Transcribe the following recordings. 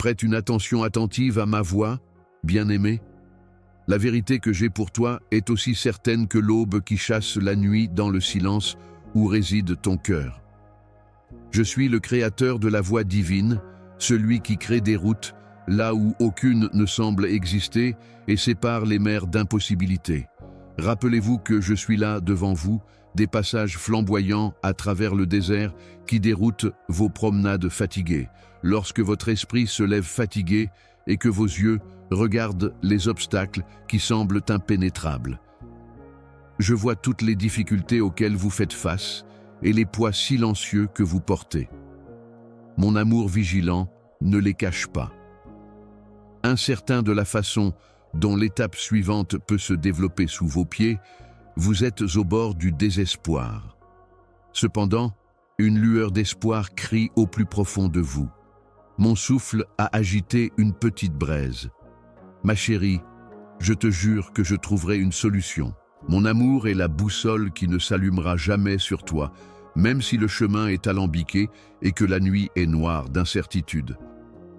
Prête une attention attentive à ma voix, bien-aimé. La vérité que j'ai pour toi est aussi certaine que l'aube qui chasse la nuit dans le silence où réside ton cœur. Je suis le créateur de la voie divine, celui qui crée des routes là où aucune ne semble exister et sépare les mers d'impossibilités. Rappelez-vous que je suis là devant vous, des passages flamboyants à travers le désert qui déroutent vos promenades fatiguées, lorsque votre esprit se lève fatigué et que vos yeux regardent les obstacles qui semblent impénétrables. Je vois toutes les difficultés auxquelles vous faites face et les poids silencieux que vous portez. Mon amour vigilant ne les cache pas. Incertain de la façon dont l'étape suivante peut se développer sous vos pieds, vous êtes au bord du désespoir. Cependant, une lueur d'espoir crie au plus profond de vous. Mon souffle a agité une petite braise. Ma chérie, je te jure que je trouverai une solution. Mon amour est la boussole qui ne s'allumera jamais sur toi, même si le chemin est alambiqué et que la nuit est noire d'incertitude.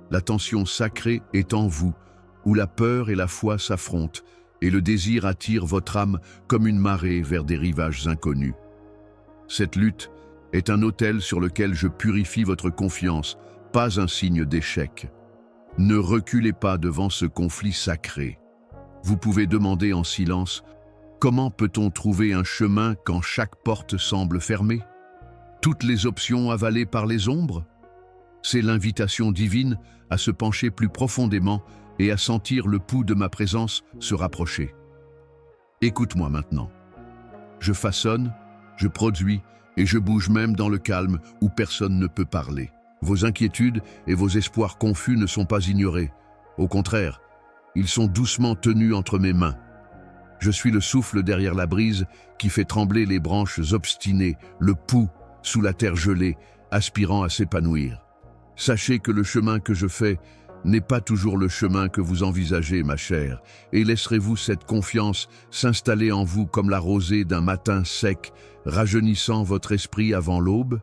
La tension sacrée est en vous, où la peur et la foi s'affrontent, et le désir attire votre âme comme une marée vers des rivages inconnus. Cette lutte est un autel sur lequel je purifie votre confiance, pas un signe d'échec. Ne reculez pas devant ce conflit sacré. Vous pouvez demander en silence: comment peut-on trouver un chemin quand chaque porte semble fermée? Toutes les options avalées par les ombres? C'est l'invitation divine à se pencher plus profondément et à sentir le pouls de ma présence se rapprocher. Écoute-moi maintenant. Je façonne, je produis et je bouge même dans le calme où personne ne peut parler. Vos inquiétudes et vos espoirs confus ne sont pas ignorés. Au contraire, ils sont doucement tenus entre mes mains. Je suis le souffle derrière la brise qui fait trembler les branches obstinées, le pouls sous la terre gelée, aspirant à s'épanouir. Sachez que le chemin que je fais n'est pas toujours le chemin que vous envisagez, ma chère, et laisserez-vous cette confiance s'installer en vous comme la rosée d'un matin sec, rajeunissant votre esprit avant l'aube?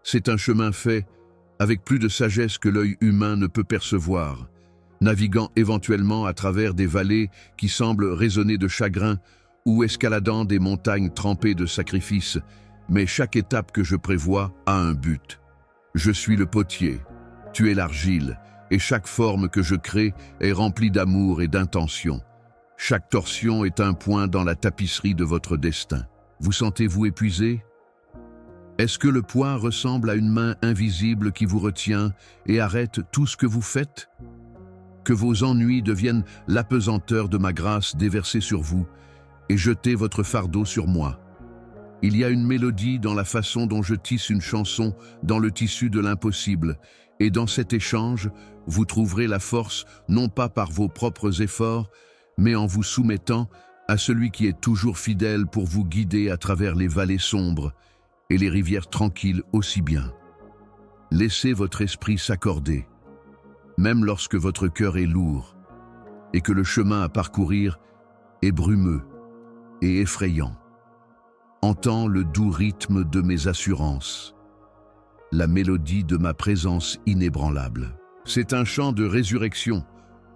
C'est un chemin fait avec plus de sagesse que l'œil humain ne peut percevoir, naviguant éventuellement à travers des vallées qui semblent résonner de chagrin ou escaladant des montagnes trempées de sacrifices, mais chaque étape que je prévois a un but. Je suis le potier, tu es l'argile, et chaque forme que je crée est remplie d'amour et d'intention. Chaque torsion est un point dans la tapisserie de votre destin. Vous sentez-vous épuisé? Est-ce que le poids ressemble à une main invisible qui vous retient et arrête tout ce que vous faites? Que vos ennuis deviennent l'apesanteur de ma grâce déversée sur vous et jetez votre fardeau sur moi. Il y a une mélodie dans la façon dont je tisse une chanson dans le tissu de l'impossible, et dans cet échange, vous trouverez la force non pas par vos propres efforts, mais en vous soumettant à celui qui est toujours fidèle pour vous guider à travers les vallées sombres et les rivières tranquilles aussi bien. Laissez votre esprit s'accorder, même lorsque votre cœur est lourd, et que le chemin à parcourir est brumeux et effrayant. Entends le doux rythme de mes assurances, la mélodie de ma présence inébranlable. C'est un chant de résurrection,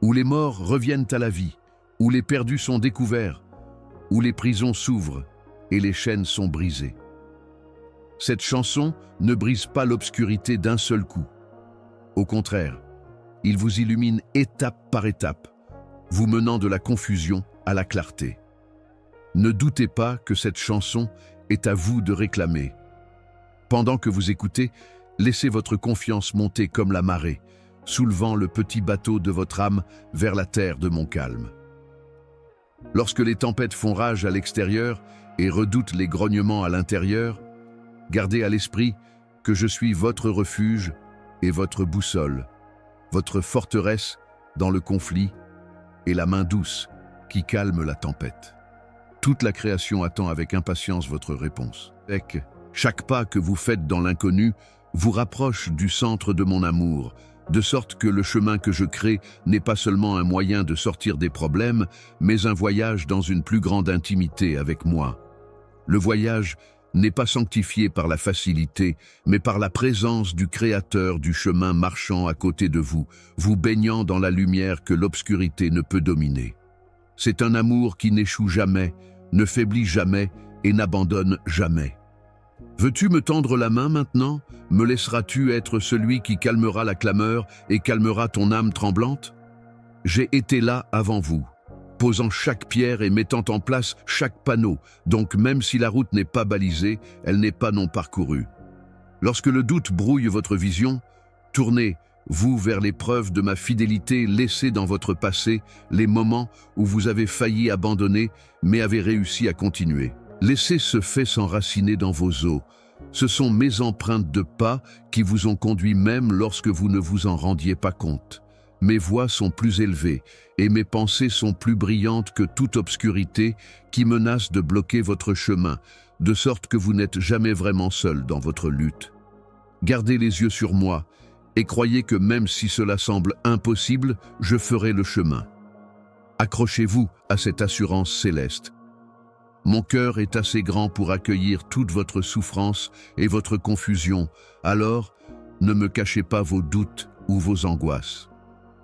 où les morts reviennent à la vie, où les perdus sont découverts, où les prisons s'ouvrent et les chaînes sont brisées. Cette chanson ne brise pas l'obscurité d'un seul coup. Au contraire, il vous illumine étape par étape, vous menant de la confusion à la clarté. Ne doutez pas que cette chanson est à vous de réclamer. Pendant que vous écoutez, laissez votre confiance monter comme la marée, soulevant le petit bateau de votre âme vers la terre de mon calme. Lorsque les tempêtes font rage à l'extérieur et redoutent les grognements à l'intérieur, gardez à l'esprit que je suis votre refuge et votre boussole, votre forteresse dans le conflit et la main douce qui calme la tempête. Toute la création attend avec impatience votre réponse. Chaque pas que vous faites dans l'inconnu vous rapproche du centre de mon amour, de sorte que le chemin que je crée n'est pas seulement un moyen de sortir des problèmes, mais un voyage dans une plus grande intimité avec moi. Le voyage n'est pas sanctifié par la facilité, mais par la présence du Créateur du chemin marchant à côté de vous, vous baignant dans la lumière que l'obscurité ne peut dominer. C'est un amour qui n'échoue jamais, ne faiblit jamais et n'abandonne jamais. Veux-tu me tendre la main maintenant? Me laisseras-tu être celui qui calmera la clameur et calmera ton âme tremblante? J'ai été là avant vous, posant chaque pierre et mettant en place chaque panneau, donc même si la route n'est pas balisée, elle n'est pas non parcourue. Lorsque le doute brouille votre vision, tournez, vous, vers les preuves de ma fidélité laissées dans votre passé, les moments où vous avez failli abandonner, mais avez réussi à continuer. Laissez ce fait s'enraciner dans vos os. Ce sont mes empreintes de pas qui vous ont conduit même lorsque vous ne vous en rendiez pas compte. Mes voix sont plus élevées et mes pensées sont plus brillantes que toute obscurité qui menace de bloquer votre chemin, de sorte que vous n'êtes jamais vraiment seul dans votre lutte. Gardez les yeux sur moi et croyez que même si cela semble impossible, je ferai le chemin. Accrochez-vous à cette assurance céleste. Mon cœur est assez grand pour accueillir toute votre souffrance et votre confusion, alors ne me cachez pas vos doutes ou vos angoisses.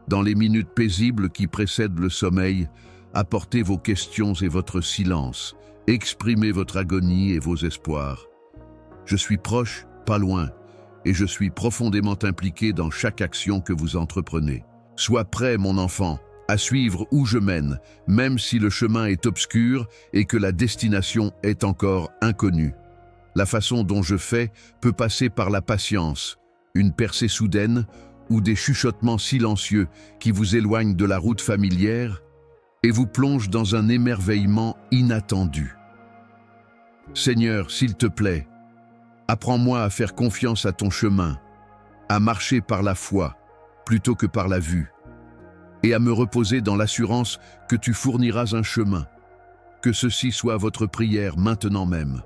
Dans les minutes paisibles qui précèdent le sommeil, apportez vos questions et votre silence, exprimez votre agonie et vos espoirs. Je suis proche, pas loin, et je suis profondément impliqué dans chaque action que vous entreprenez. Sois prêt, mon enfant, à suivre où je mène, même si le chemin est obscur et que la destination est encore inconnue. La façon dont je fais peut passer par la patience, une percée soudaine ou des chuchotements silencieux qui vous éloignent de la route familière et vous plongent dans un émerveillement inattendu. Seigneur, s'il te plaît, apprends-moi à faire confiance à ton chemin, à marcher par la foi plutôt que par la vue, et à me reposer dans l'assurance que tu fourniras un chemin. Que ceci soit votre prière maintenant même.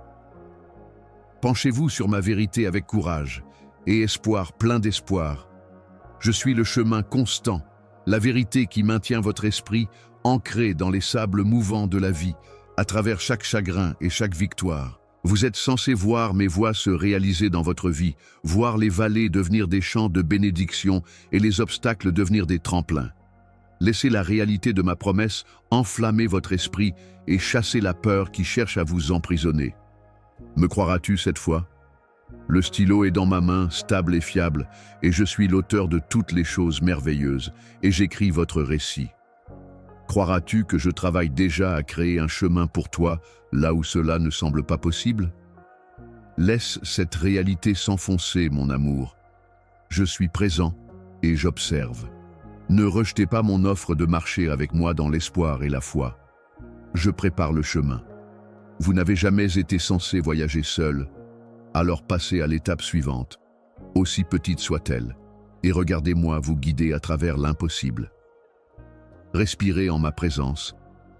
Penchez-vous sur ma vérité avec courage et espoir, plein d'espoir. Je suis le chemin constant, la vérité qui maintient votre esprit ancré dans les sables mouvants de la vie, à travers chaque chagrin et chaque victoire. Vous êtes censé voir mes voies se réaliser dans votre vie, voir les vallées devenir des champs de bénédiction et les obstacles devenir des tremplins. Laissez la réalité de ma promesse enflammer votre esprit et chasser la peur qui cherche à vous emprisonner. Me croiras-tu cette fois? Le stylo est dans ma main, stable et fiable, et je suis l'auteur de toutes les choses merveilleuses, et j'écris votre récit. Croiras-tu que je travaille déjà à créer un chemin pour toi, là où cela ne semble pas possible? Laisse cette réalité s'enfoncer, mon amour. Je suis présent et j'observe. Ne rejetez pas mon offre de marcher avec moi dans l'espoir et la foi. Je prépare le chemin. Vous n'avez jamais été censé voyager seul, alors passez à l'étape suivante, aussi petite soit-elle, et regardez-moi vous guider à travers l'impossible. Respirez en ma présence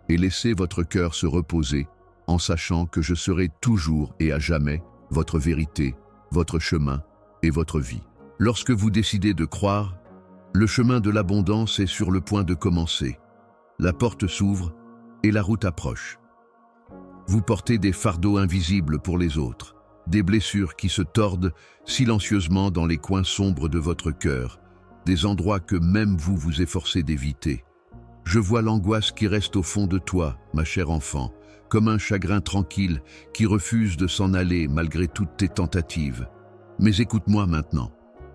et laissez votre cœur se reposer en sachant que je serai toujours et à jamais votre vérité, votre chemin et votre vie. Lorsque vous décidez de croire, le chemin de l'abondance est sur le point de commencer. La porte s'ouvre et la route approche. Vous portez des fardeaux invisibles pour les autres, des blessures qui se tordent silencieusement dans les coins sombres de votre cœur, des endroits que même vous vous efforcez d'éviter. Je vois l'angoisse qui reste au fond de toi, ma chère enfant, comme un chagrin tranquille qui refuse de s'en aller malgré toutes tes tentatives. Mais écoute-moi maintenant.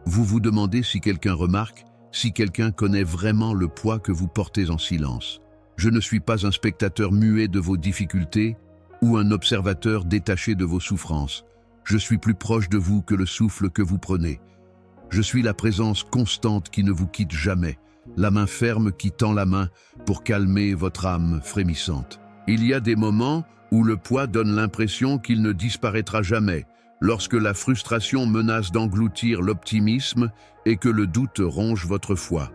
Vous vous demandez si quelqu'un remarque, si quelqu'un connaît vraiment le poids que vous portez en silence. Je ne suis pas un spectateur muet de vos difficultés ou un observateur détaché de vos souffrances. Je suis plus proche de vous que le souffle que vous prenez. Je suis la présence constante qui ne vous quitte jamais, la main ferme qui tend la main pour calmer votre âme frémissante. Il y a des moments où le poids donne l'impression qu'il ne disparaîtra jamais, lorsque la frustration menace d'engloutir l'optimisme et que le doute ronge votre foi.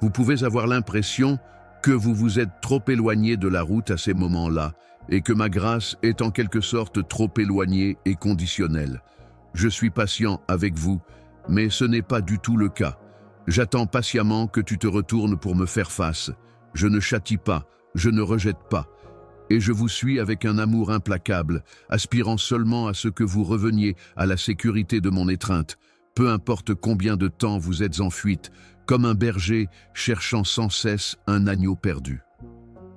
Vous pouvez avoir l'impression que vous vous êtes trop éloigné de la route à ces moments-là, et que ma grâce est en quelque sorte trop éloignée et conditionnelle. Je suis patient avec vous, mais ce n'est pas du tout le cas. J'attends patiemment que tu te retournes pour me faire face. Je ne châtie pas, je ne rejette pas. et je vous suis avec un amour implacable, aspirant seulement à ce que vous reveniez à la sécurité de mon étreinte, peu importe combien de temps vous êtes en fuite, comme un berger cherchant sans cesse un agneau perdu.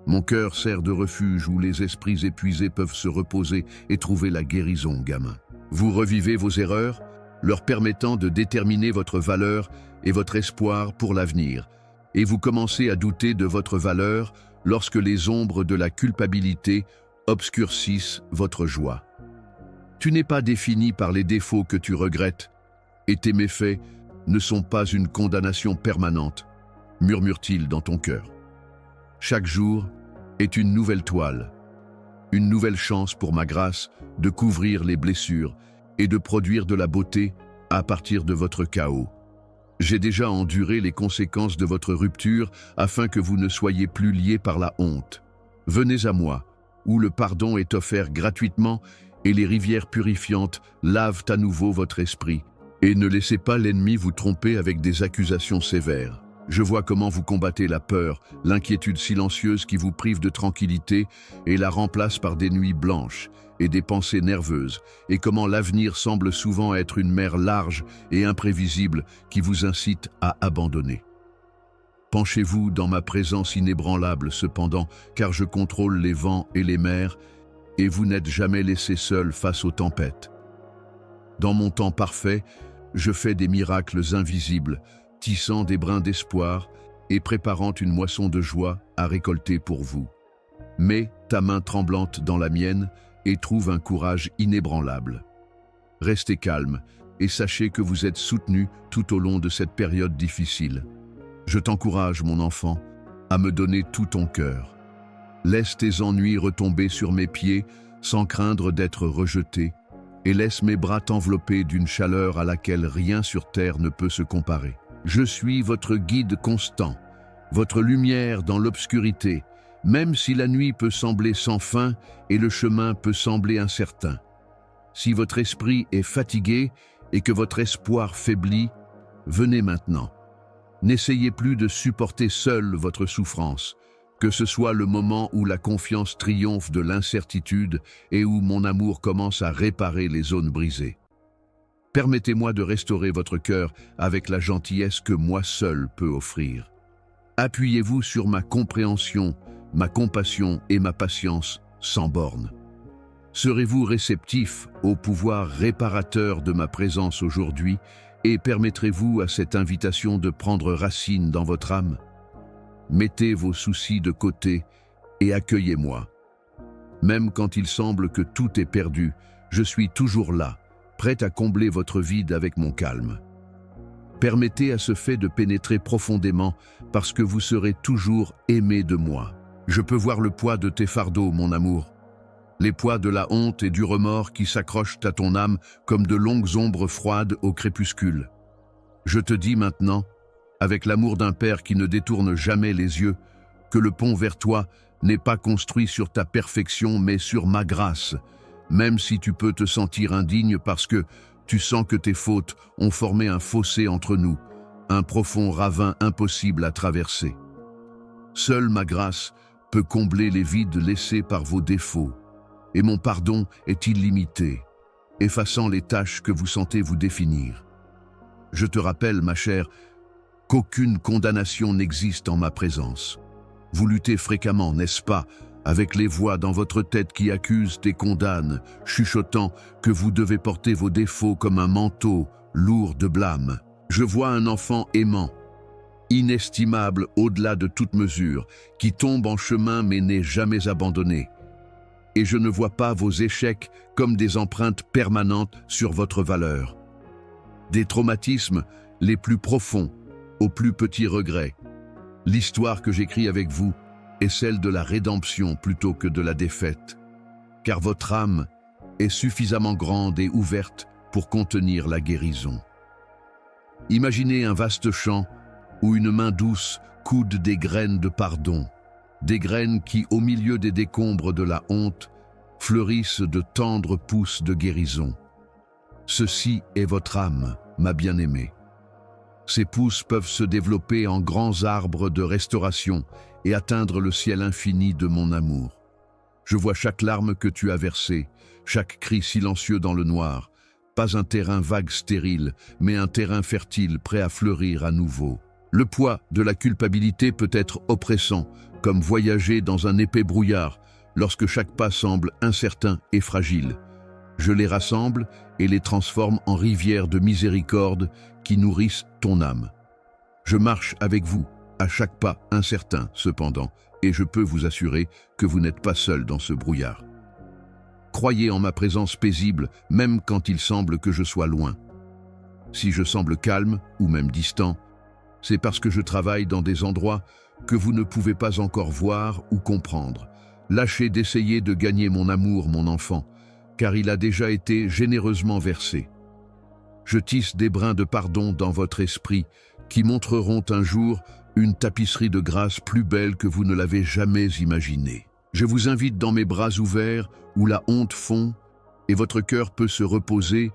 Mon cœur sert de refuge où les esprits épuisés peuvent se reposer et trouver la guérison, gamin. Vous revivez vos erreurs, leur permettant de déterminer votre valeur et votre espoir pour l'avenir, et vous commencez à douter de votre valeur lorsque les ombres de la culpabilité obscurcissent votre joie. Tu n'es pas défini par les défauts que tu regrettes, et tes méfaits ne sont pas une condamnation permanente, murmure-t-il dans ton cœur. Chaque jour est une nouvelle toile, une nouvelle chance pour ma grâce de couvrir les blessures et de produire de la beauté à partir de votre chaos. J'ai déjà enduré les conséquences de votre rupture afin que vous ne soyez plus liés par la honte. Venez à moi, où le pardon est offert gratuitement et les rivières purifiantes lavent à nouveau votre esprit. Et ne laissez pas l'ennemi vous tromper avec des accusations sévères. Je vois comment vous combattez la peur, l'inquiétude silencieuse qui vous prive de tranquillité et la remplace par des nuits blanches et des pensées nerveuses, et comment l'avenir semble souvent être une mer large et imprévisible qui vous incite à abandonner. Penchez-vous dans ma présence inébranlable cependant, car je contrôle les vents et les mers, et vous n'êtes jamais laissé seul face aux tempêtes. Dans mon temps parfait, je fais des miracles invisibles, tissant des brins d'espoir et préparant une moisson de joie à récolter pour vous. Mets ta main tremblante dans la mienne et trouve un courage inébranlable. Restez calme et sachez que vous êtes soutenu tout au long de cette période difficile. Je t'encourage, mon enfant, à me donner tout ton cœur. Laisse tes ennuis retomber sur mes pieds sans craindre d'être rejeté, et laisse mes bras t'envelopper d'une chaleur à laquelle rien sur terre ne peut se comparer. Je suis votre guide constant, votre lumière dans l'obscurité, même si la nuit peut sembler sans fin et le chemin peut sembler incertain. Si votre esprit est fatigué et que votre espoir faiblit, venez maintenant. N'essayez plus de supporter seul votre souffrance, que ce soit le moment où la confiance triomphe de l'incertitude et où mon amour commence à réparer les zones brisées. Permettez-moi de restaurer votre cœur avec la gentillesse que moi seul peux offrir. Appuyez-vous sur ma compréhension, ma compassion et ma patience sans borne. Serez-vous réceptif au pouvoir réparateur de ma présence aujourd'hui et permettrez-vous à cette invitation de prendre racine dans votre âme? Mettez vos soucis de côté et accueillez-moi. Même quand il semble que tout est perdu, je suis toujours là, prêt à combler votre vide avec mon calme. Permettez à ce fait de pénétrer profondément parce que vous serez toujours aimé de moi. Je peux voir le poids de tes fardeaux, mon amour. Les poids de la honte et du remords qui s'accrochent à ton âme comme de longues ombres froides au crépuscule. Je te dis maintenant, avec l'amour d'un père qui ne détourne jamais les yeux, que le pont vers toi n'est pas construit sur ta perfection mais sur ma grâce, même si tu peux te sentir indigne parce que tu sens que tes fautes ont formé un fossé entre nous, un profond ravin impossible à traverser. Seule ma grâce peut combler les vides laissés par vos défauts, et mon pardon est illimité, effaçant les taches que vous sentez vous définir. Je te rappelle, ma chère, qu'aucune condamnation n'existe en ma présence. Vous luttez fréquemment, n'est-ce pas, avec les voix dans votre tête qui accusent et condamnent, chuchotant que vous devez porter vos défauts comme un manteau lourd de blâme. Je vois un enfant aimant, inestimable au-delà de toute mesure, qui tombe en chemin mais n'est jamais abandonné. Et je ne vois pas vos échecs comme des empreintes permanentes sur votre valeur. Des traumatismes les plus profonds aux plus petits regrets. L'histoire que j'écris avec vous est celle de la rédemption plutôt que de la défaite, car votre âme est suffisamment grande et ouverte pour contenir la guérison. Imaginez un vaste champ où une main douce coude des graines de pardon, des graines qui, au milieu des décombres de la honte, fleurissent de tendres pousses de guérison. Ceci est votre âme, ma bien-aimée. Ces pousses peuvent se développer en grands arbres de restauration et atteindre le ciel infini de mon amour. Je vois chaque larme que tu as versée, chaque cri silencieux dans le noir. Pas un terrain vague stérile, mais un terrain fertile prêt à fleurir à nouveau. Le poids de la culpabilité peut être oppressant, comme voyager dans un épais brouillard, lorsque chaque pas semble incertain et fragile. Je les rassemble et les transforme en rivières de miséricorde qui nourrissent ton âme. Je marche avec vous, à chaque pas incertain cependant, et je peux vous assurer que vous n'êtes pas seul dans ce brouillard. Croyez en ma présence paisible, même quand il semble que je sois loin. Si je semble calme ou même distant, c'est parce que je travaille dans des endroits que vous ne pouvez pas encore voir ou comprendre. Lâchez d'essayer de gagner mon amour, mon enfant, car il a déjà été généreusement versé. Je tisse des brins de pardon dans votre esprit qui montreront un jour une tapisserie de grâce plus belle que vous ne l'avez jamais imaginée. Je vous invite dans mes bras ouverts où la honte fond et votre cœur peut se reposer,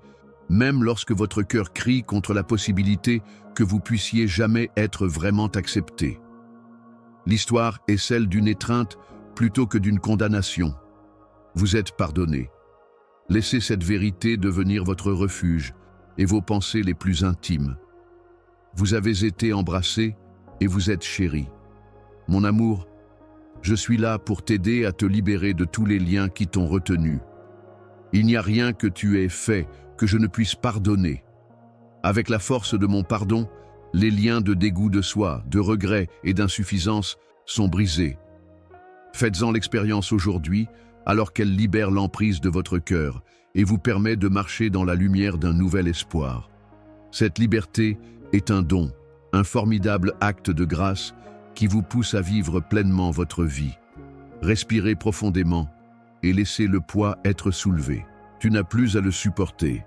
même lorsque votre cœur crie contre la possibilité que vous puissiez jamais être vraiment accepté. L'histoire est celle d'une étreinte plutôt que d'une condamnation. Vous êtes pardonné. Laissez cette vérité devenir votre refuge et vos pensées les plus intimes. Vous avez été embrassé et vous êtes chéri. Mon amour, je suis là pour t'aider à te libérer de tous les liens qui t'ont retenu. Il n'y a rien que tu aies fait que je ne puisse pardonner. Avec la force de mon pardon, les liens de dégoût de soi, de regret et d'insuffisance sont brisés. Faites-en l'expérience aujourd'hui, alors qu'elle libère l'emprise de votre cœur et vous permet de marcher dans la lumière d'un nouvel espoir. Cette liberté est un don, un formidable acte de grâce qui vous pousse à vivre pleinement votre vie. Respirez profondément et laissez le poids être soulevé. Tu n'as plus à le supporter.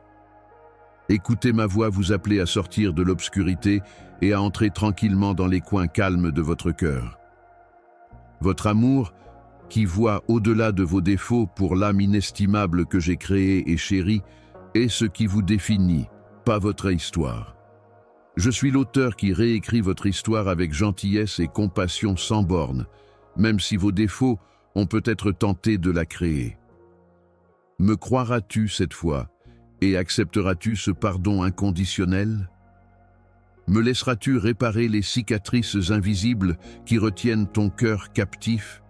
Écoutez ma voix vous appeler à sortir de l'obscurité et à entrer tranquillement dans les coins calmes de votre cœur. Votre amour, qui voit au-delà de vos défauts pour l'âme inestimable que j'ai créée et chérie, est ce qui vous définit, pas votre histoire. Je suis l'auteur qui réécrit votre histoire avec gentillesse et compassion sans bornes, même si vos défauts ont peut-être tenté de la créer. Me croiras-tu cette fois et accepteras-tu ce pardon inconditionnel? Me laisseras-tu réparer les cicatrices invisibles qui retiennent ton cœur captif?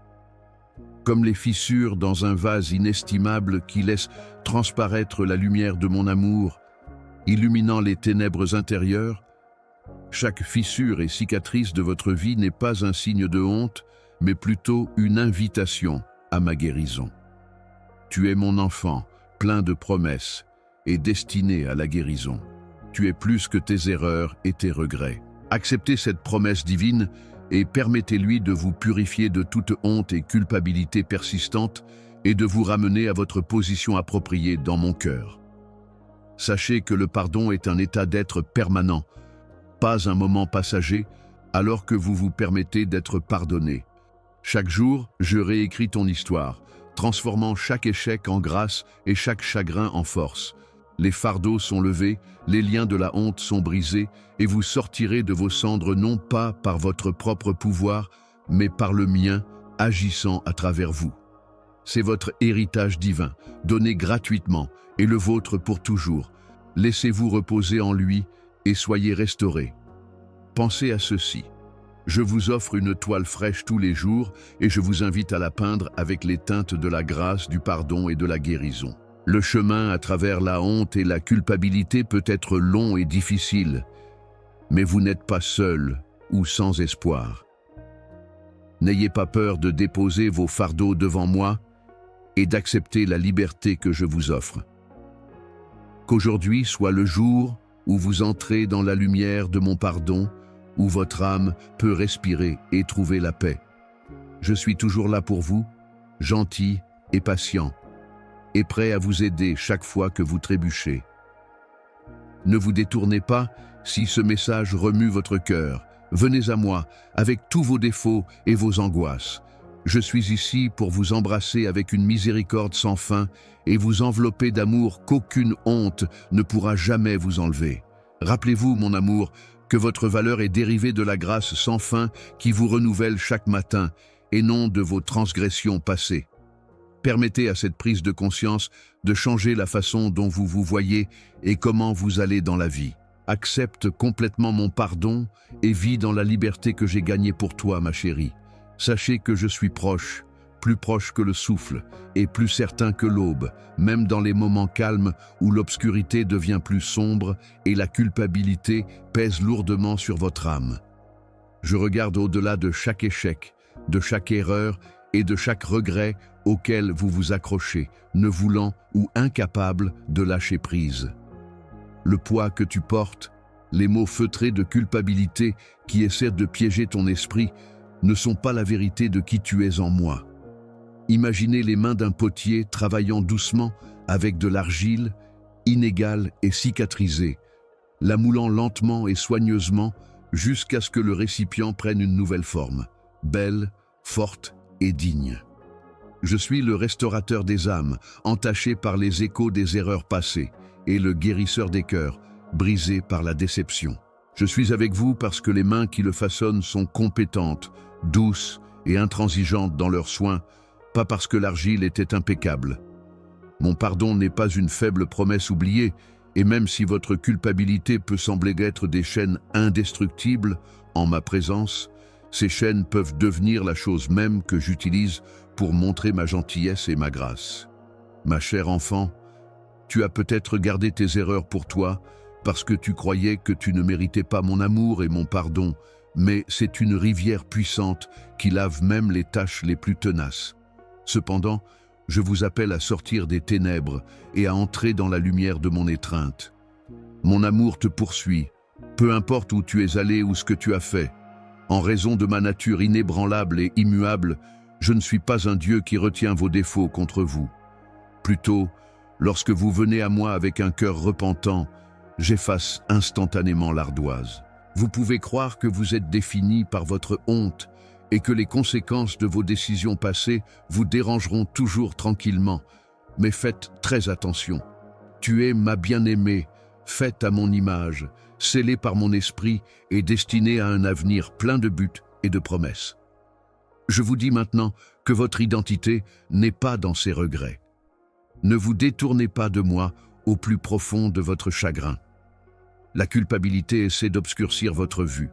Comme les fissures dans un vase inestimable qui laisse transparaître la lumière de mon amour, illuminant les ténèbres intérieures, chaque fissure et cicatrice de votre vie n'est pas un signe de honte, mais plutôt une invitation à ma guérison. Tu es mon enfant, plein de promesses et destiné à la guérison. Tu es plus que tes erreurs et tes regrets. Acceptez cette promesse divine et permettez-lui de vous purifier de toute honte et culpabilité persistante et de vous ramener à votre position appropriée dans mon cœur. Sachez que le pardon est un état d'être permanent, pas un moment passager, alors que vous vous permettez d'être pardonné. Chaque jour, je réécris ton histoire, transformant chaque échec en grâce et chaque chagrin en force. Les fardeaux sont levés, les liens de la honte sont brisés, et vous sortirez de vos cendres non pas par votre propre pouvoir, mais par le mien, agissant à travers vous. C'est votre héritage divin, donné gratuitement, et le vôtre pour toujours. Laissez-vous reposer en lui, et soyez restaurés. Pensez à ceci. Je vous offre une toile fraîche tous les jours et je vous invite à la peindre avec les teintes de la grâce, du pardon et de la guérison. Le chemin à travers la honte et la culpabilité peut être long et difficile, mais vous n'êtes pas seul ou sans espoir. N'ayez pas peur de déposer vos fardeaux devant moi et d'accepter la liberté que je vous offre. Qu'aujourd'hui soit le jour où vous entrez dans la lumière de mon pardon, où votre âme peut respirer et trouver la paix. Je suis toujours là pour vous, gentil et patient, et prêt à vous aider chaque fois que vous trébuchez. Ne vous détournez pas si ce message remue votre cœur. Venez à moi avec tous vos défauts et vos angoisses. Je suis ici pour vous embrasser avec une miséricorde sans fin et vous envelopper d'amour qu'aucune honte ne pourra jamais vous enlever. Rappelez-vous, mon amour, que votre valeur est dérivée de la grâce sans fin qui vous renouvelle chaque matin et non de vos transgressions passées. Permettez à cette prise de conscience de changer la façon dont vous vous voyez et comment vous allez dans la vie. Accepte complètement mon pardon et vis dans la liberté que j'ai gagnée pour toi, ma chérie. Sachez que je suis proche, plus proche que le souffle et plus certain que l'aube, même dans les moments calmes où l'obscurité devient plus sombre et la culpabilité pèse lourdement sur votre âme. Je regarde au-delà de chaque échec, de chaque erreur et de chaque regret auquel vous vous accrochez, ne voulant ou incapable de lâcher prise. Le poids que tu portes, les mots feutrés de culpabilité qui essaient de piéger ton esprit, ne sont pas la vérité de qui tu es en moi. Imaginez les mains d'un potier travaillant doucement avec de l'argile, inégale et cicatrisée, la moulant lentement et soigneusement jusqu'à ce que le récipient prenne une nouvelle forme, belle, forte et digne. Je suis le restaurateur des âmes, entaché par les échos des erreurs passées, et le guérisseur des cœurs, brisés par la déception. Je suis avec vous parce que les mains qui le façonnent sont compétentes, douces et intransigeantes dans leurs soins, pas parce que l'argile était impeccable. Mon pardon n'est pas une faible promesse oubliée, et même si votre culpabilité peut sembler être des chaînes indestructibles en ma présence, ces chaînes peuvent devenir la chose même que j'utilise pour montrer ma gentillesse et ma grâce. Ma chère enfant, tu as peut-être gardé tes erreurs pour toi parce que tu croyais que tu ne méritais pas mon amour et mon pardon, mais c'est une rivière puissante qui lave même les taches les plus tenaces. Cependant, je vous appelle à sortir des ténèbres et à entrer dans la lumière de mon étreinte. Mon amour te poursuit, peu importe où tu es allé ou ce que tu as fait. En raison de ma nature inébranlable et immuable, je ne suis pas un Dieu qui retient vos défauts contre vous. Plutôt, lorsque vous venez à moi avec un cœur repentant, j'efface instantanément l'ardoise. Vous pouvez croire que vous êtes défini par votre honte et que les conséquences de vos décisions passées vous dérangeront toujours tranquillement, mais faites très attention. Tu es ma bien-aimée, faite à mon image, scellée par mon esprit et destinée à un avenir plein de buts et de promesses. Je vous dis maintenant que votre identité n'est pas dans ces regrets. Ne vous détournez pas de moi au plus profond de votre chagrin. La culpabilité essaie d'obscurcir votre vue,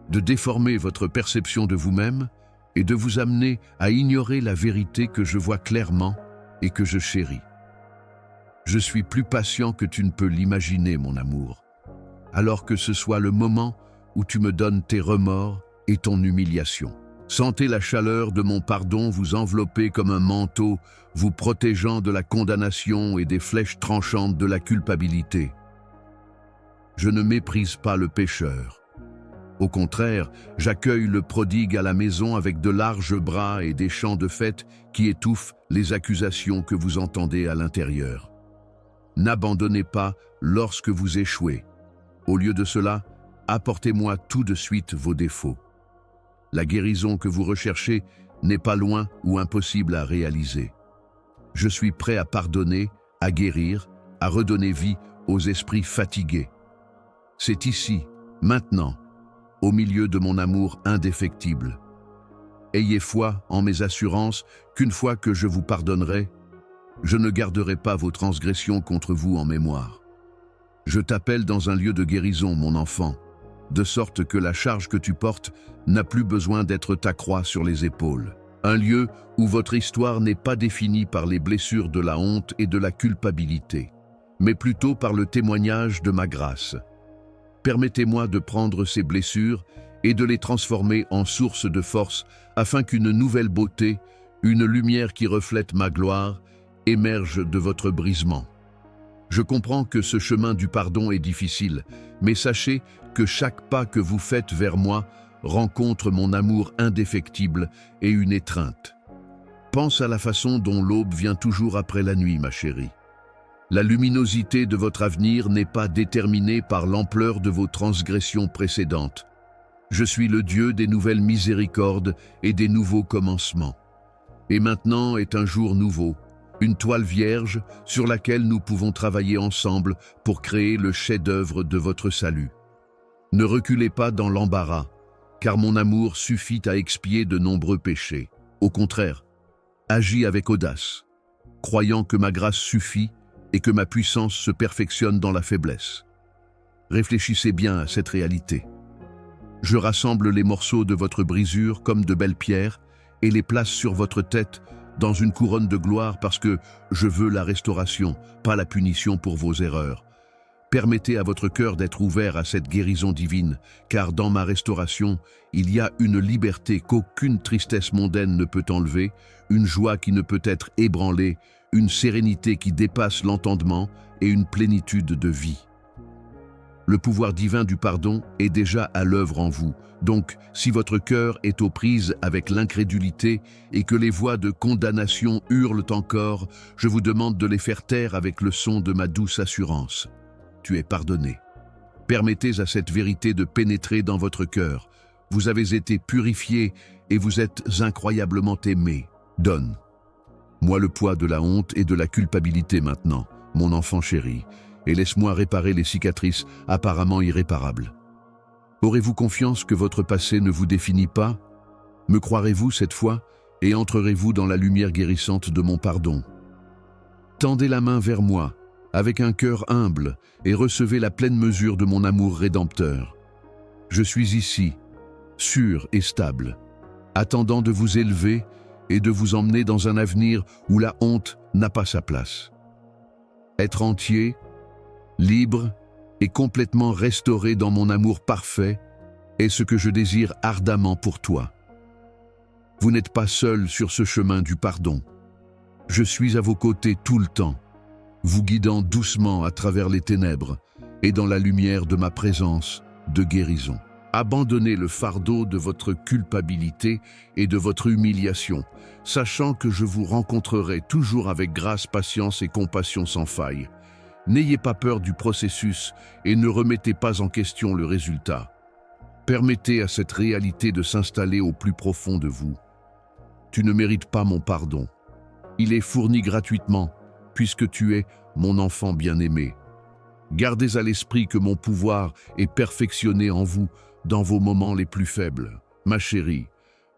de déformer votre perception de vous-même et de vous amener à ignorer la vérité que je vois clairement et que je chéris. Je suis plus patient que tu ne peux l'imaginer, mon amour, alors que ce soit le moment où tu me donnes tes remords et ton humiliation. Sentez la chaleur de mon pardon vous envelopper comme un manteau, vous protégeant de la condamnation et des flèches tranchantes de la culpabilité. Je ne méprise pas le pécheur. Au contraire, j'accueille le prodigue à la maison avec de larges bras et des chants de fête qui étouffent les accusations que vous entendez à l'intérieur. N'abandonnez pas lorsque vous échouez. Au lieu de cela, apportez-moi tout de suite vos défauts. La guérison que vous recherchez n'est pas loin ou impossible à réaliser. Je suis prêt à pardonner, à guérir, à redonner vie aux esprits fatigués. C'est ici, maintenant, au milieu de mon amour indéfectible. Ayez foi en mes assurances qu'une fois que je vous pardonnerai, je ne garderai pas vos transgressions contre vous en mémoire. Je t'appelle dans un lieu de guérison, mon enfant, de sorte que la charge que tu portes n'a plus besoin d'être ta croix sur les épaules. Un lieu où votre histoire n'est pas définie par les blessures de la honte et de la culpabilité, mais plutôt par le témoignage de ma grâce. Permettez-moi de prendre ces blessures et de les transformer en source de force afin qu'une nouvelle beauté, une lumière qui reflète ma gloire, émerge de votre brisement. Je comprends que ce chemin du pardon est difficile, mais sachez que chaque pas que vous faites vers moi rencontre mon amour indéfectible et une étreinte. Pense à la façon dont l'aube vient toujours après la nuit, ma chérie. La luminosité de votre avenir n'est pas déterminée par l'ampleur de vos transgressions précédentes. Je suis le Dieu des nouvelles miséricordes et des nouveaux commencements. Et maintenant est un jour nouveau, une toile vierge sur laquelle nous pouvons travailler ensemble pour créer le chef-d'œuvre de votre salut. Ne reculez pas dans l'embarras, car mon amour suffit à expier de nombreux péchés. Au contraire, agis avec audace. croyant que ma grâce suffit et que ma puissance se perfectionne dans la faiblesse. Réfléchissez bien à cette réalité. Je rassemble les morceaux de votre brisure comme de belles pierres et les place sur votre tête dans une couronne de gloire parce que je veux la restauration, pas la punition pour vos erreurs. Permettez à votre cœur d'être ouvert à cette guérison divine, car dans ma restauration, il y a une liberté qu'aucune tristesse mondaine ne peut enlever, une joie qui ne peut être ébranlée, une sérénité qui dépasse l'entendement et une plénitude de vie. Le pouvoir divin du pardon est déjà à l'œuvre en vous. Donc, si votre cœur est aux prises avec l'incrédulité et que les voix de condamnation hurlent encore, je vous demande de les faire taire avec le son de ma douce assurance. Tu es pardonné. Permettez à cette vérité de pénétrer dans votre cœur. Vous avez été purifié et vous êtes incroyablement aimé. Donne. Moi le poids de la honte et de la culpabilité maintenant, mon enfant chéri, et laisse-moi réparer les cicatrices apparemment irréparables. Aurez-vous confiance que votre passé ne vous définit pas? Me croirez-vous cette fois et entrerez-vous dans la lumière guérissante de mon pardon? Tendez la main vers moi, avec un cœur humble, et recevez la pleine mesure de mon amour rédempteur. Je suis ici, sûr et stable, attendant de vous élever et de vous emmener dans un avenir où la honte n'a pas sa place. Être entier, libre et complètement restauré dans mon amour parfait est ce que je désire ardemment pour toi. Vous n'êtes pas seul sur ce chemin du pardon. Je suis à vos côtés tout le temps, vous guidant doucement à travers les ténèbres et dans la lumière de ma présence de guérison. Abandonnez le fardeau de votre culpabilité et de votre humiliation, sachant que je vous rencontrerai toujours avec grâce, patience et compassion sans faille. N'ayez pas peur du processus et ne remettez pas en question le résultat. Permettez à cette réalité de s'installer au plus profond de vous. Tu ne mérites pas mon pardon. Il est fourni gratuitement, puisque tu es mon enfant bien-aimé. Gardez à l'esprit que mon pouvoir est perfectionné en vous dans vos moments les plus faibles. Ma chérie,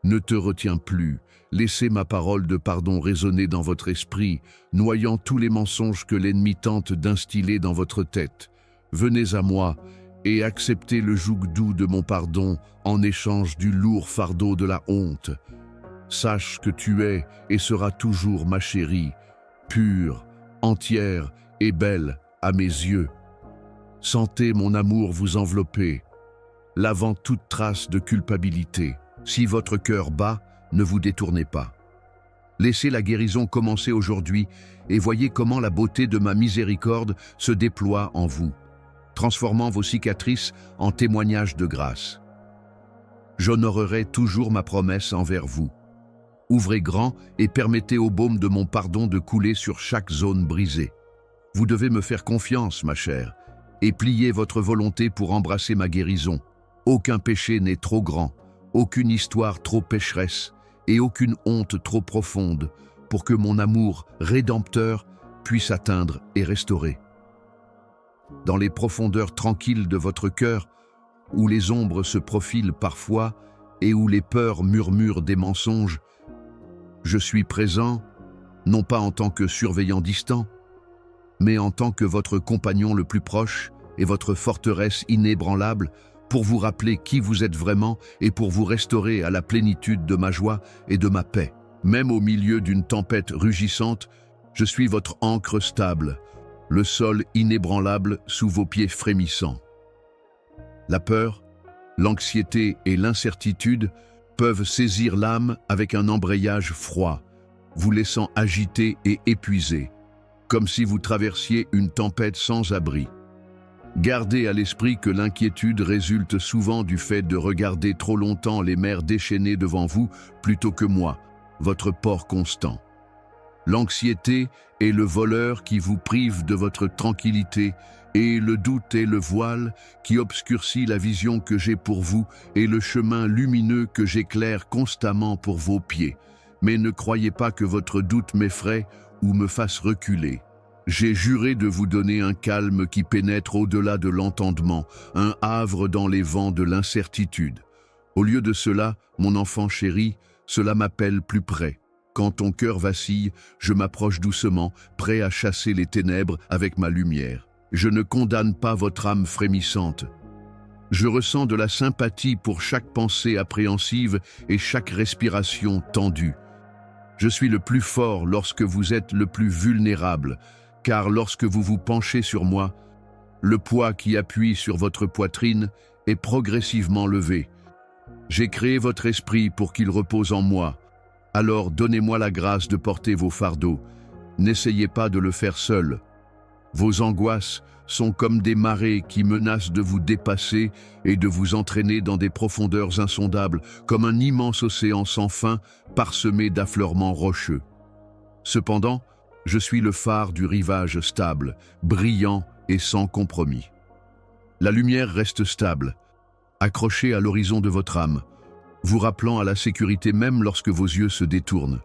ne te retiens plus. Laissez ma parole de pardon résonner dans votre esprit, noyant tous les mensonges que l'ennemi tente d'instiller dans votre tête. Venez à moi et acceptez le joug doux de mon pardon en échange du lourd fardeau de la honte. Sache que tu es et seras toujours ma chérie, pure, entière et belle à mes yeux. Sentez mon amour vous envelopper, lavant toute trace de culpabilité. Si votre cœur bat, ne vous détournez pas. Laissez la guérison commencer aujourd'hui et voyez comment la beauté de ma miséricorde se déploie en vous, transformant vos cicatrices en témoignages de grâce. J'honorerai toujours ma promesse envers vous. Ouvrez grand et permettez au baume de mon pardon de couler sur chaque zone brisée. Vous devez me faire confiance, ma chère, et plier votre volonté pour embrasser ma guérison. Aucun péché n'est trop grand, aucune histoire trop pécheresse et aucune honte trop profonde pour que mon amour rédempteur puisse atteindre et restaurer. Dans les profondeurs tranquilles de votre cœur, où les ombres se profilent parfois et où les peurs murmurent des mensonges, je suis présent, non pas en tant que surveillant distant, mais en tant que votre compagnon le plus proche et votre forteresse inébranlable pour vous rappeler qui vous êtes vraiment et pour vous restaurer à la plénitude de ma joie et de ma paix. Même au milieu d'une tempête rugissante, je suis votre ancre stable, le sol inébranlable sous vos pieds frémissants. La peur, l'anxiété et l'incertitude peuvent saisir l'âme avec un embrayage froid, vous laissant agité et épuisé, comme si vous traversiez une tempête sans abri. Gardez à l'esprit que l'inquiétude résulte souvent du fait de regarder trop longtemps les mers déchaînées devant vous plutôt que moi, votre port constant. L'anxiété est le voleur qui vous prive de votre tranquillité et le doute est le voile qui obscurcit la vision que j'ai pour vous et le chemin lumineux que j'éclaire constamment pour vos pieds. Mais ne croyez pas que votre doute m'effraie ou me fasse reculer. J'ai juré de vous donner un calme qui pénètre au-delà de l'entendement, un havre dans les vents de l'incertitude. Au lieu de cela, mon enfant chéri, cela m'appelle plus près. Quand ton cœur vacille, je m'approche doucement, prêt à chasser les ténèbres avec ma lumière. Je ne condamne pas votre âme frémissante. Je ressens de la sympathie pour chaque pensée appréhensive et chaque respiration tendue. Je suis le plus fort lorsque vous êtes le plus vulnérable, car lorsque vous vous penchez sur moi, le poids qui appuie sur votre poitrine est progressivement levé. J'ai créé votre esprit pour qu'il repose en moi. Alors donnez-moi la grâce de porter vos fardeaux. N'essayez pas de le faire seul. Vos angoisses sont comme des marées qui menacent de vous dépasser et de vous entraîner dans des profondeurs insondables, comme un immense océan sans fin parsemé d'affleurements rocheux. Cependant, je suis le phare du rivage stable, brillant et sans compromis. La lumière reste stable, accrochée à l'horizon de votre âme, vous rappelant à la sécurité même lorsque vos yeux se détournent.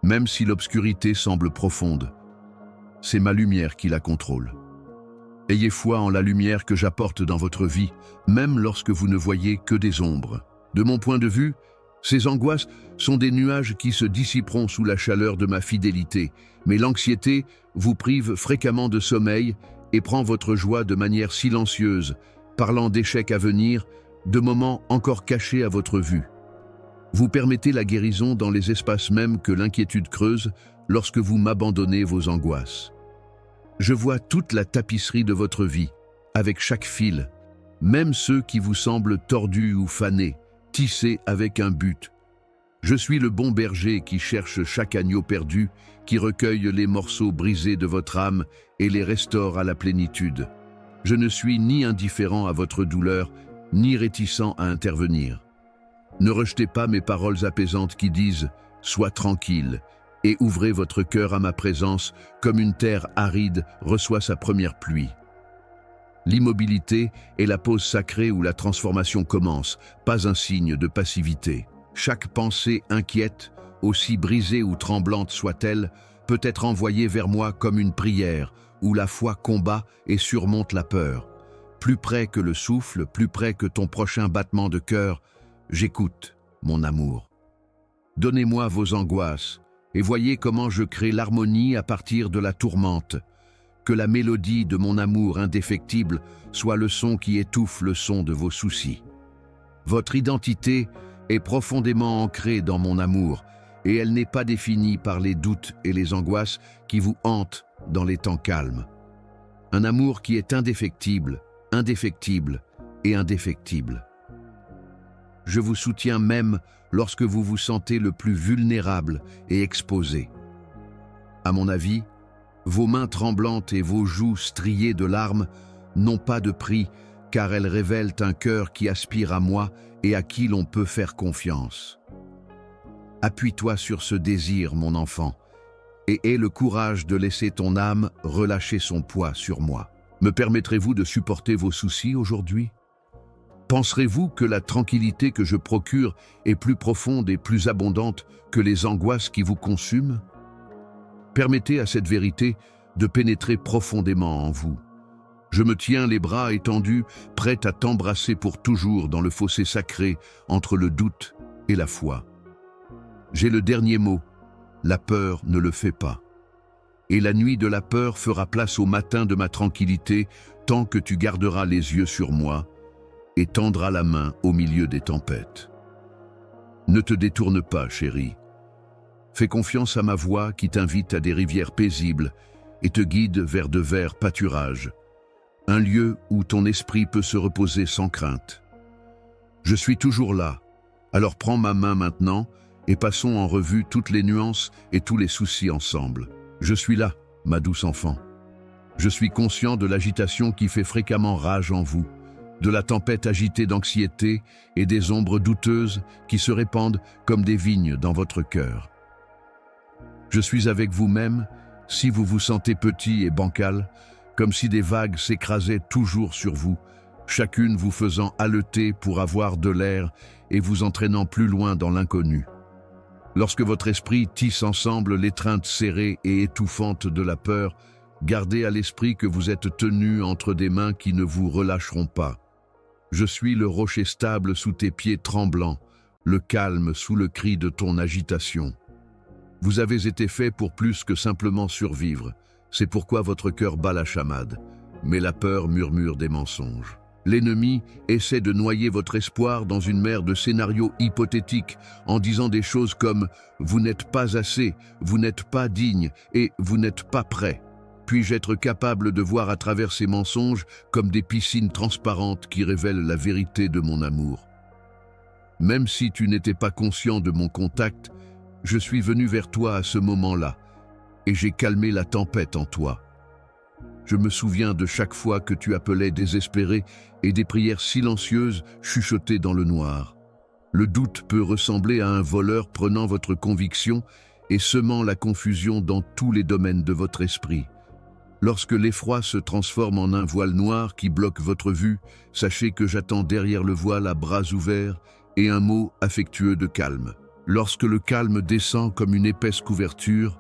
Même si l'obscurité semble profonde, c'est ma lumière qui la contrôle. Ayez foi en la lumière que j'apporte dans votre vie, même lorsque vous ne voyez que des ombres. De mon point de vue, ces angoisses sont des nuages qui se dissiperont sous la chaleur de ma fidélité, mais l'anxiété vous prive fréquemment de sommeil et prend votre joie de manière silencieuse, parlant d'échecs à venir, de moments encore cachés à votre vue. Vous permettez la guérison dans les espaces mêmes que l'inquiétude creuse lorsque vous m'abandonnez vos angoisses. Je vois toute la tapisserie de votre vie, avec chaque fil, même ceux qui vous semblent tordus ou fanés, tissés avec un but. Je suis le bon berger qui cherche chaque agneau perdu, qui recueille les morceaux brisés de votre âme et les restaure à la plénitude. Je ne suis ni indifférent à votre douleur, ni réticent à intervenir. Ne rejetez pas mes paroles apaisantes qui disent « Sois tranquille » et ouvrez votre cœur à ma présence comme une terre aride reçoit sa première pluie. L'immobilité est la pause sacrée où la transformation commence, pas un signe de passivité. Chaque pensée inquiète, aussi brisée ou tremblante soit-elle, peut être envoyée vers moi comme une prière, où la foi combat et surmonte la peur. Plus près que le souffle, plus près que ton prochain battement de cœur, j'écoute, mon amour. Donnez-moi vos angoisses, et voyez comment je crée l'harmonie à partir de la tourmente. Que la mélodie de mon amour indéfectible soit le son qui étouffe le son de vos soucis. Votre identité est profondément ancrée dans mon amour, et elle n'est pas définie par les doutes et les angoisses qui vous hantent dans les temps calmes. Un amour qui est indéfectible, indéfectible et indéfectible. Je vous soutiens même lorsque vous vous sentez le plus vulnérable et exposé. À mon avis, vos mains tremblantes et vos joues striées de larmes n'ont pas de prix car elles révèlent un cœur qui aspire à moi et à qui l'on peut faire confiance. Appuie-toi sur ce désir, mon enfant, et aie le courage de laisser ton âme relâcher son poids sur moi. Me permettrez-vous de supporter vos soucis aujourd'hui ? Penserez-vous que la tranquillité que je procure est plus profonde et plus abondante que les angoisses qui vous consument ? Permettez à cette vérité de pénétrer profondément en vous. Je me tiens les bras étendus, prêt à t'embrasser pour toujours dans le fossé sacré entre le doute et la foi. J'ai le dernier mot, la peur ne le fait pas. Et la nuit de la peur fera place au matin de ma tranquillité tant que tu garderas les yeux sur moi et tendras la main au milieu des tempêtes. Ne te détourne pas, chérie. Fais confiance à ma voix qui t'invite à des rivières paisibles et te guide vers de verts pâturages, un lieu où ton esprit peut se reposer sans crainte. Je suis toujours là, alors prends ma main maintenant et passons en revue toutes les nuances et tous les soucis ensemble. Je suis là, ma douce enfant. Je suis conscient de l'agitation qui fait fréquemment rage en vous, de la tempête agitée d'anxiété et des ombres douteuses qui se répandent comme des vignes dans votre cœur. Je suis avec vous-même si vous vous sentez petit et bancal, comme si des vagues s'écrasaient toujours sur vous, chacune vous faisant haleter pour avoir de l'air et vous entraînant plus loin dans l'inconnu. Lorsque votre esprit tisse ensemble l'étreinte serrée et étouffante de la peur, gardez à l'esprit que vous êtes tenu entre des mains qui ne vous relâcheront pas. Je suis le rocher stable sous tes pieds tremblants, le calme sous le cri de ton agitation. Vous avez été fait pour plus que simplement survivre. C'est pourquoi votre cœur bat la chamade. Mais la peur murmure des mensonges. L'ennemi essaie de noyer votre espoir dans une mer de scénarios hypothétiques en disant des choses comme « vous n'êtes pas assez »,« vous n'êtes pas digne » et « vous n'êtes pas prêt ». Puis-je être capable de voir à travers ces mensonges comme des piscines transparentes qui révèlent la vérité de mon amour. Même si tu n'étais pas conscient de mon contact, je suis venu vers toi à ce moment-là, et j'ai calmé la tempête en toi. Je me souviens de chaque fois que tu appelais désespéré et des prières silencieuses chuchotées dans le noir. Le doute peut ressembler à un voleur prenant votre conviction et semant la confusion dans tous les domaines de votre esprit. Lorsque l'effroi se transforme en un voile noir qui bloque votre vue, sachez que j'attends derrière le voile à bras ouverts et un mot affectueux de calme. Lorsque le calme descend comme une épaisse couverture,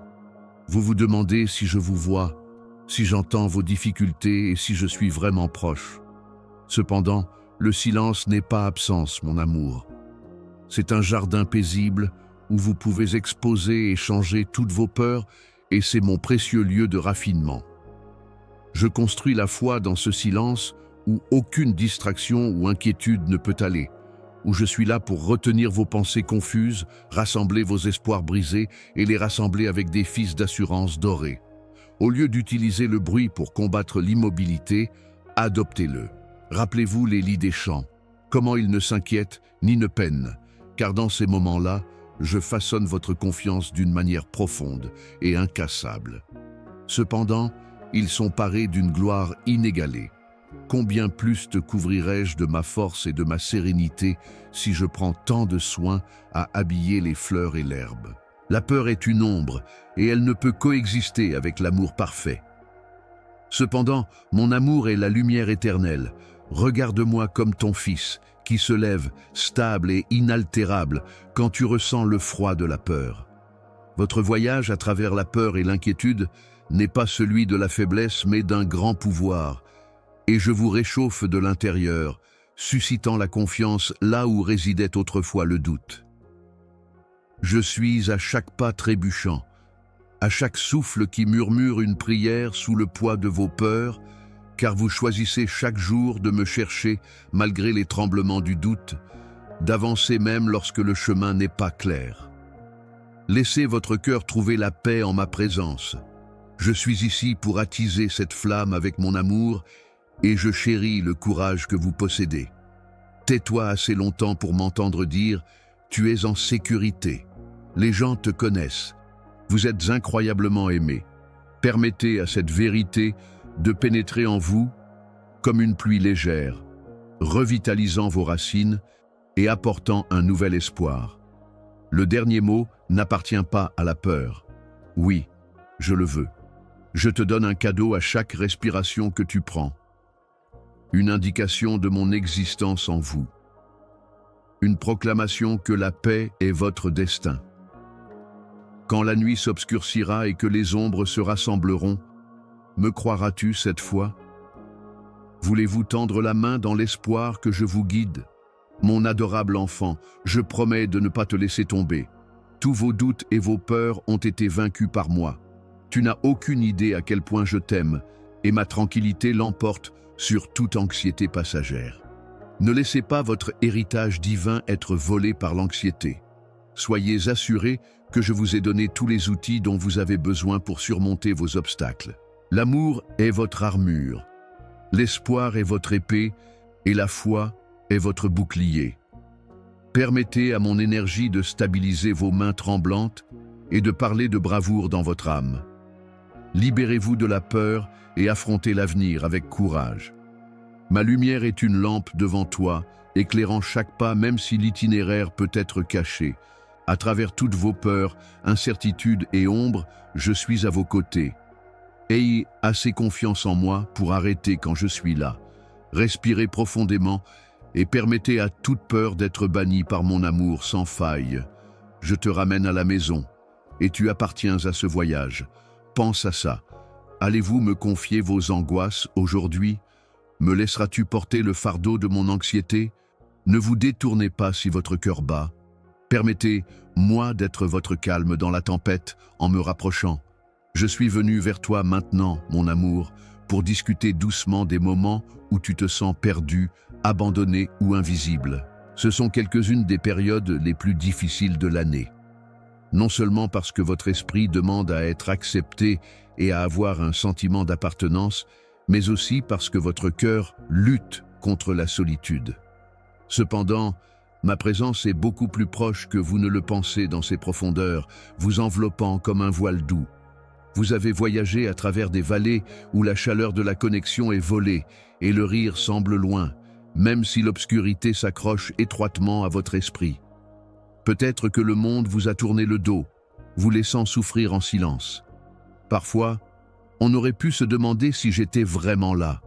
vous vous demandez si je vous vois, si j'entends vos difficultés et si je suis vraiment proche. Cependant, le silence n'est pas absence, mon amour. C'est un jardin paisible où vous pouvez exposer et changer toutes vos peurs et c'est mon précieux lieu de raffinement. Je construis la foi dans ce silence où aucune distraction ou inquiétude ne peut aller, où je suis là pour retenir vos pensées confuses, rassembler vos espoirs brisés et les rassembler avec des fils d'assurance dorés. Au lieu d'utiliser le bruit pour combattre l'immobilité, adoptez-le. Rappelez-vous les lits des champs, comment ils ne s'inquiètent ni ne peinent, car dans ces moments-là, je façonne votre confiance d'une manière profonde et incassable. Cependant, ils sont parés d'une gloire inégalée. Combien plus te couvrirai-je de ma force et de ma sérénité si je prends tant de soin à habiller les fleurs et l'herbe? La peur est une ombre et elle ne peut coexister avec l'amour parfait. Cependant, mon amour est la lumière éternelle. Regarde-moi comme ton fils, qui se lève, stable et inaltérable, quand tu ressens le froid de la peur. Votre voyage à travers la peur et l'inquiétude n'est pas celui de la faiblesse, mais d'un grand pouvoir. Et je vous réchauffe de l'intérieur, suscitant la confiance là où résidait autrefois le doute. Je suis à chaque pas trébuchant, à chaque souffle qui murmure une prière sous le poids de vos peurs, car vous choisissez chaque jour de me chercher malgré les tremblements du doute, d'avancer même lorsque le chemin n'est pas clair. Laissez votre cœur trouver la paix en ma présence. Je suis ici pour attiser cette flamme avec mon amour et je chéris le courage que vous possédez. Tais-toi assez longtemps pour m'entendre dire « Tu es en sécurité ». Les gens te connaissent. Vous êtes incroyablement aimé. Permettez à cette vérité de pénétrer en vous comme une pluie légère, revitalisant vos racines et apportant un nouvel espoir. Le dernier mot n'appartient pas à la peur. Oui, je le veux. Je te donne un cadeau à chaque respiration que tu prends. Une indication de mon existence en vous. Une proclamation que la paix est votre destin. Quand la nuit s'obscurcira et que les ombres se rassembleront, me croiras-tu cette fois? Voulez-vous tendre la main dans l'espoir que je vous guide? Mon adorable enfant, je promets de ne pas te laisser tomber. Tous vos doutes et vos peurs ont été vaincus par moi. Tu n'as aucune idée à quel point je t'aime, et ma tranquillité l'emporte sur toute anxiété passagère. Ne laissez pas votre héritage divin être volé par l'anxiété. Soyez assurés que je vous ai donné tous les outils dont vous avez besoin pour surmonter vos obstacles. L'amour est votre armure, l'espoir est votre épée, et la foi est votre bouclier. Permettez à mon énergie de stabiliser vos mains tremblantes et de parler de bravoure dans votre âme. Libérez-vous de la peur et affrontez l'avenir avec courage. Ma lumière est une lampe devant toi, éclairant chaque pas même si l'itinéraire peut être caché. À travers toutes vos peurs, incertitudes et ombres, je suis à vos côtés. Ayez assez confiance en moi pour arrêter quand je suis là. Respirez profondément et permettez à toute peur d'être bannie par mon amour sans faille. Je te ramène à la maison et tu appartiens à ce voyage. Pense à ça. Allez-vous me confier vos angoisses aujourd'hui? Me laisseras-tu porter le fardeau de mon anxiété? Ne vous détournez pas si votre cœur bat. Permettez-moi d'être votre calme dans la tempête en me rapprochant. Je suis venu vers toi maintenant, mon amour, pour discuter doucement des moments où tu te sens perdu, abandonné ou invisible. Ce sont quelques-unes des périodes les plus difficiles de l'année. Non seulement parce que votre esprit demande à être accepté et à avoir un sentiment d'appartenance, mais aussi parce que votre cœur lutte contre la solitude. Cependant, ma présence est beaucoup plus proche que vous ne le pensez dans ces profondeurs, vous enveloppant comme un voile doux. Vous avez voyagé à travers des vallées où la chaleur de la connexion est volée et le rire semble loin, même si l'obscurité s'accroche étroitement à votre esprit. Peut-être que le monde vous a tourné le dos, vous laissant souffrir en silence. Parfois, on aurait pu se demander si j'étais vraiment là,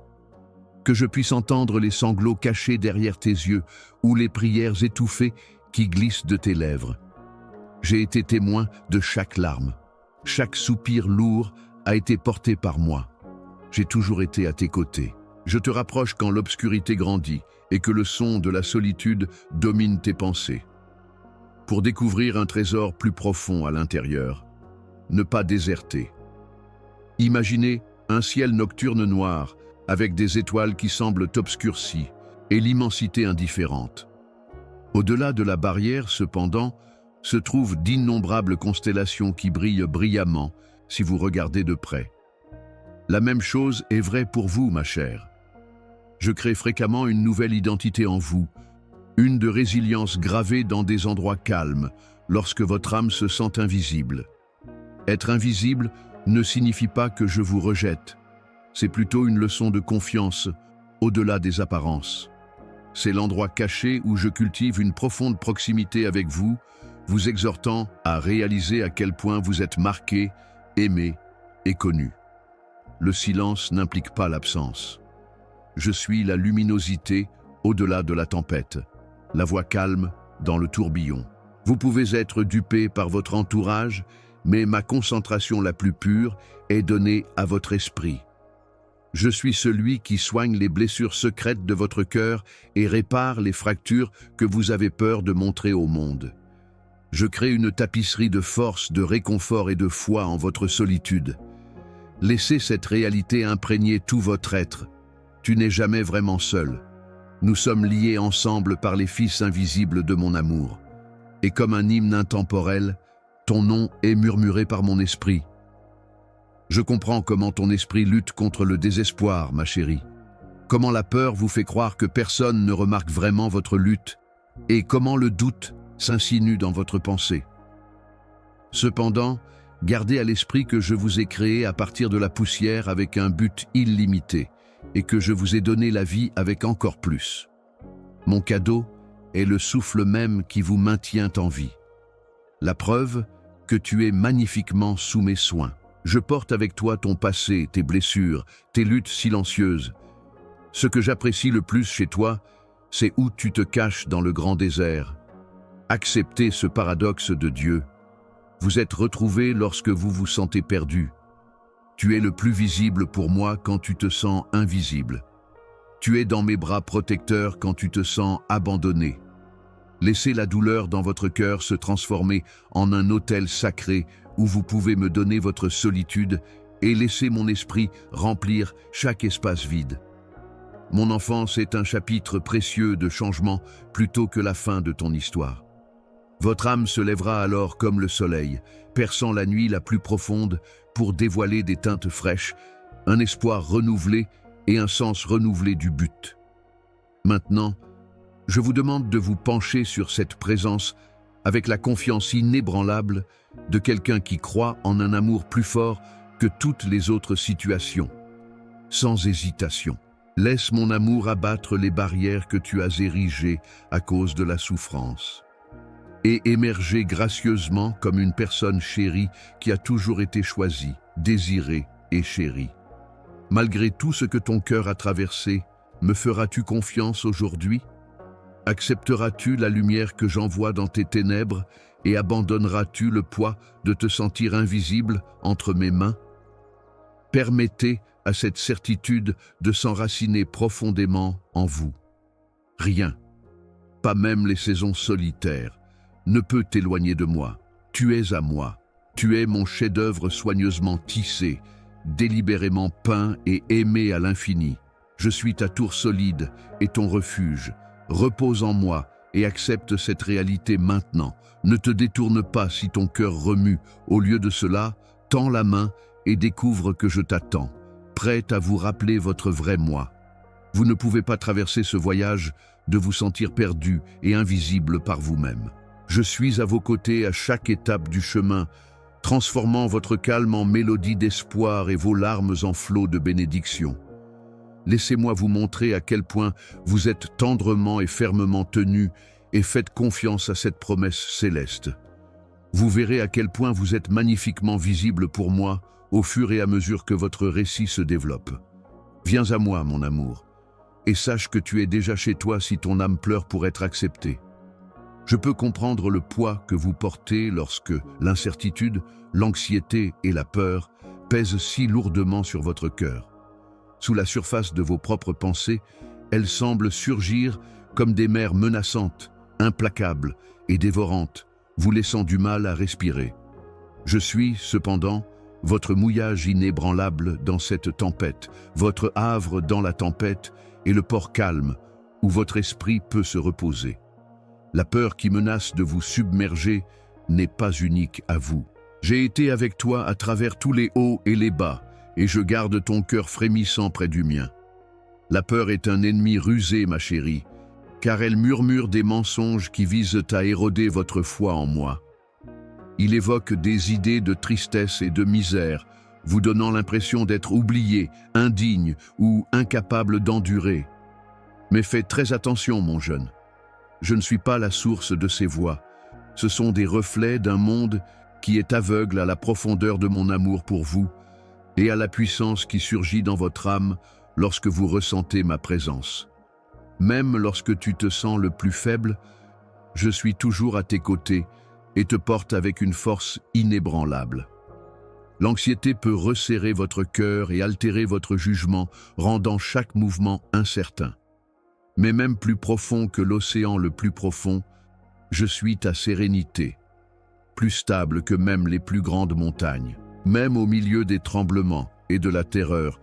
que je puisse entendre les sanglots cachés derrière tes yeux ou les prières étouffées qui glissent de tes lèvres. J'ai été témoin de chaque larme. Chaque soupir lourd a été porté par moi. J'ai toujours été à tes côtés. Je te rapproche quand l'obscurité grandit et que le son de la solitude domine tes pensées. Pour découvrir un trésor plus profond à l'intérieur, ne pas déserter. Imaginez un ciel nocturne noir avec des étoiles qui semblent obscurcies et l'immensité indifférente. Au-delà de la barrière, cependant, se trouvent d'innombrables constellations qui brillent brillamment si vous regardez de près. La même chose est vraie pour vous, ma chère. Je crée fréquemment une nouvelle identité en vous, une de résilience gravée dans des endroits calmes, lorsque votre âme se sent invisible. Être invisible ne signifie pas que je vous rejette. C'est plutôt une leçon de confiance, au-delà des apparences. C'est l'endroit caché où je cultive une profonde proximité avec vous, vous exhortant à réaliser à quel point vous êtes marqué, aimé et connu. Le silence n'implique pas l'absence. Je suis la luminosité au-delà de la tempête, la voix calme dans le tourbillon. Vous pouvez être dupé par votre entourage, mais ma concentration la plus pure est donnée à votre esprit. Je suis celui qui soigne les blessures secrètes de votre cœur et répare les fractures que vous avez peur de montrer au monde. Je crée une tapisserie de force, de réconfort et de foi en votre solitude. Laissez cette réalité imprégner tout votre être. Tu n'es jamais vraiment seul. Nous sommes liés ensemble par les fils invisibles de mon amour. Et comme un hymne intemporel, ton nom est murmuré par mon esprit. Je comprends comment ton esprit lutte contre le désespoir, ma chérie. Comment la peur vous fait croire que personne ne remarque vraiment votre lutte, et comment le doute s'insinue dans votre pensée. Cependant, gardez à l'esprit que je vous ai créé à partir de la poussière avec un but illimité, et que je vous ai donné la vie avec encore plus. Mon cadeau est le souffle même qui vous maintient en vie. La preuve que tu es magnifiquement sous mes soins. Je porte avec toi ton passé, tes blessures, tes luttes silencieuses. Ce que j'apprécie le plus chez toi, c'est où tu te caches dans le grand désert. Acceptez ce paradoxe de Dieu. Vous êtes retrouvé lorsque vous vous sentez perdu. Tu es le plus visible pour moi quand tu te sens invisible. Tu es dans mes bras protecteurs quand tu te sens abandonné. Laissez la douleur dans votre cœur se transformer en un autel sacré où vous pouvez me donner votre solitude et laisser mon esprit remplir chaque espace vide. Mon enfance est un chapitre précieux de changement plutôt que la fin de ton histoire. Votre âme se lèvera alors comme le soleil, perçant la nuit la plus profonde pour dévoiler des teintes fraîches, un espoir renouvelé et un sens renouvelé du but. Maintenant, je vous demande de vous pencher sur cette présence avec la confiance inébranlable de quelqu'un qui croit en un amour plus fort que toutes les autres situations. Sans hésitation, laisse mon amour abattre les barrières que tu as érigées à cause de la souffrance et émerger gracieusement comme une personne chérie qui a toujours été choisie, désirée et chérie. Malgré tout ce que ton cœur a traversé, me feras-tu confiance aujourd'hui? Accepteras-tu la lumière que j'envoie dans tes ténèbres et abandonneras-tu le poids de te sentir invisible entre mes mains? Permettez à cette certitude de s'enraciner profondément en vous. Rien, pas même les saisons solitaires, ne peut t'éloigner de moi. Tu es à moi. Tu es mon chef-d'œuvre soigneusement tissé, délibérément peint et aimé à l'infini. Je suis ta tour solide et ton refuge. Repose en moi et accepte cette réalité maintenant. Ne te détourne pas si ton cœur remue. Au lieu de cela, tends la main et découvre que je t'attends, prête à vous rappeler votre vrai moi. Vous ne pouvez pas traverser ce voyage de vous sentir perdu et invisible par vous-même. Je suis à vos côtés à chaque étape du chemin, transformant votre calme en mélodie d'espoir et vos larmes en flots de bénédiction. Laissez-moi vous montrer à quel point vous êtes tendrement et fermement tenus et faites confiance à cette promesse céleste. Vous verrez à quel point vous êtes magnifiquement visible pour moi au fur et à mesure que votre récit se développe. Viens à moi, mon amour, et sache que tu es déjà chez toi si ton âme pleure pour être acceptée. Je peux comprendre le poids que vous portez lorsque l'incertitude, l'anxiété et la peur pèsent si lourdement sur votre cœur. Sous la surface de vos propres pensées, elles semblent surgir comme des mers menaçantes, implacables et dévorantes, vous laissant du mal à respirer. Je suis, cependant, votre mouillage inébranlable dans cette tempête, votre havre dans la tempête et le port calme où votre esprit peut se reposer. La peur qui menace de vous submerger n'est pas unique à vous. J'ai été avec toi à travers tous les hauts et les bas, et je garde ton cœur frémissant près du mien. La peur est un ennemi rusé, ma chérie, car elle murmure des mensonges qui visent à éroder votre foi en moi. Il évoque des idées de tristesse et de misère, vous donnant l'impression d'être oublié, indigne ou incapable d'endurer. Mais faites très attention, mon jeune. Je ne suis pas la source de ces voix. Ce sont des reflets d'un monde qui est aveugle à la profondeur de mon amour pour vous et à la puissance qui surgit dans votre âme lorsque vous ressentez ma présence. Même lorsque tu te sens le plus faible, je suis toujours à tes côtés et te porte avec une force inébranlable. L'anxiété peut resserrer votre cœur et altérer votre jugement, rendant chaque mouvement incertain. Mais même plus profond que l'océan le plus profond, je suis ta sérénité, plus stable que même les plus grandes montagnes. Même au milieu des tremblements et de la terreur,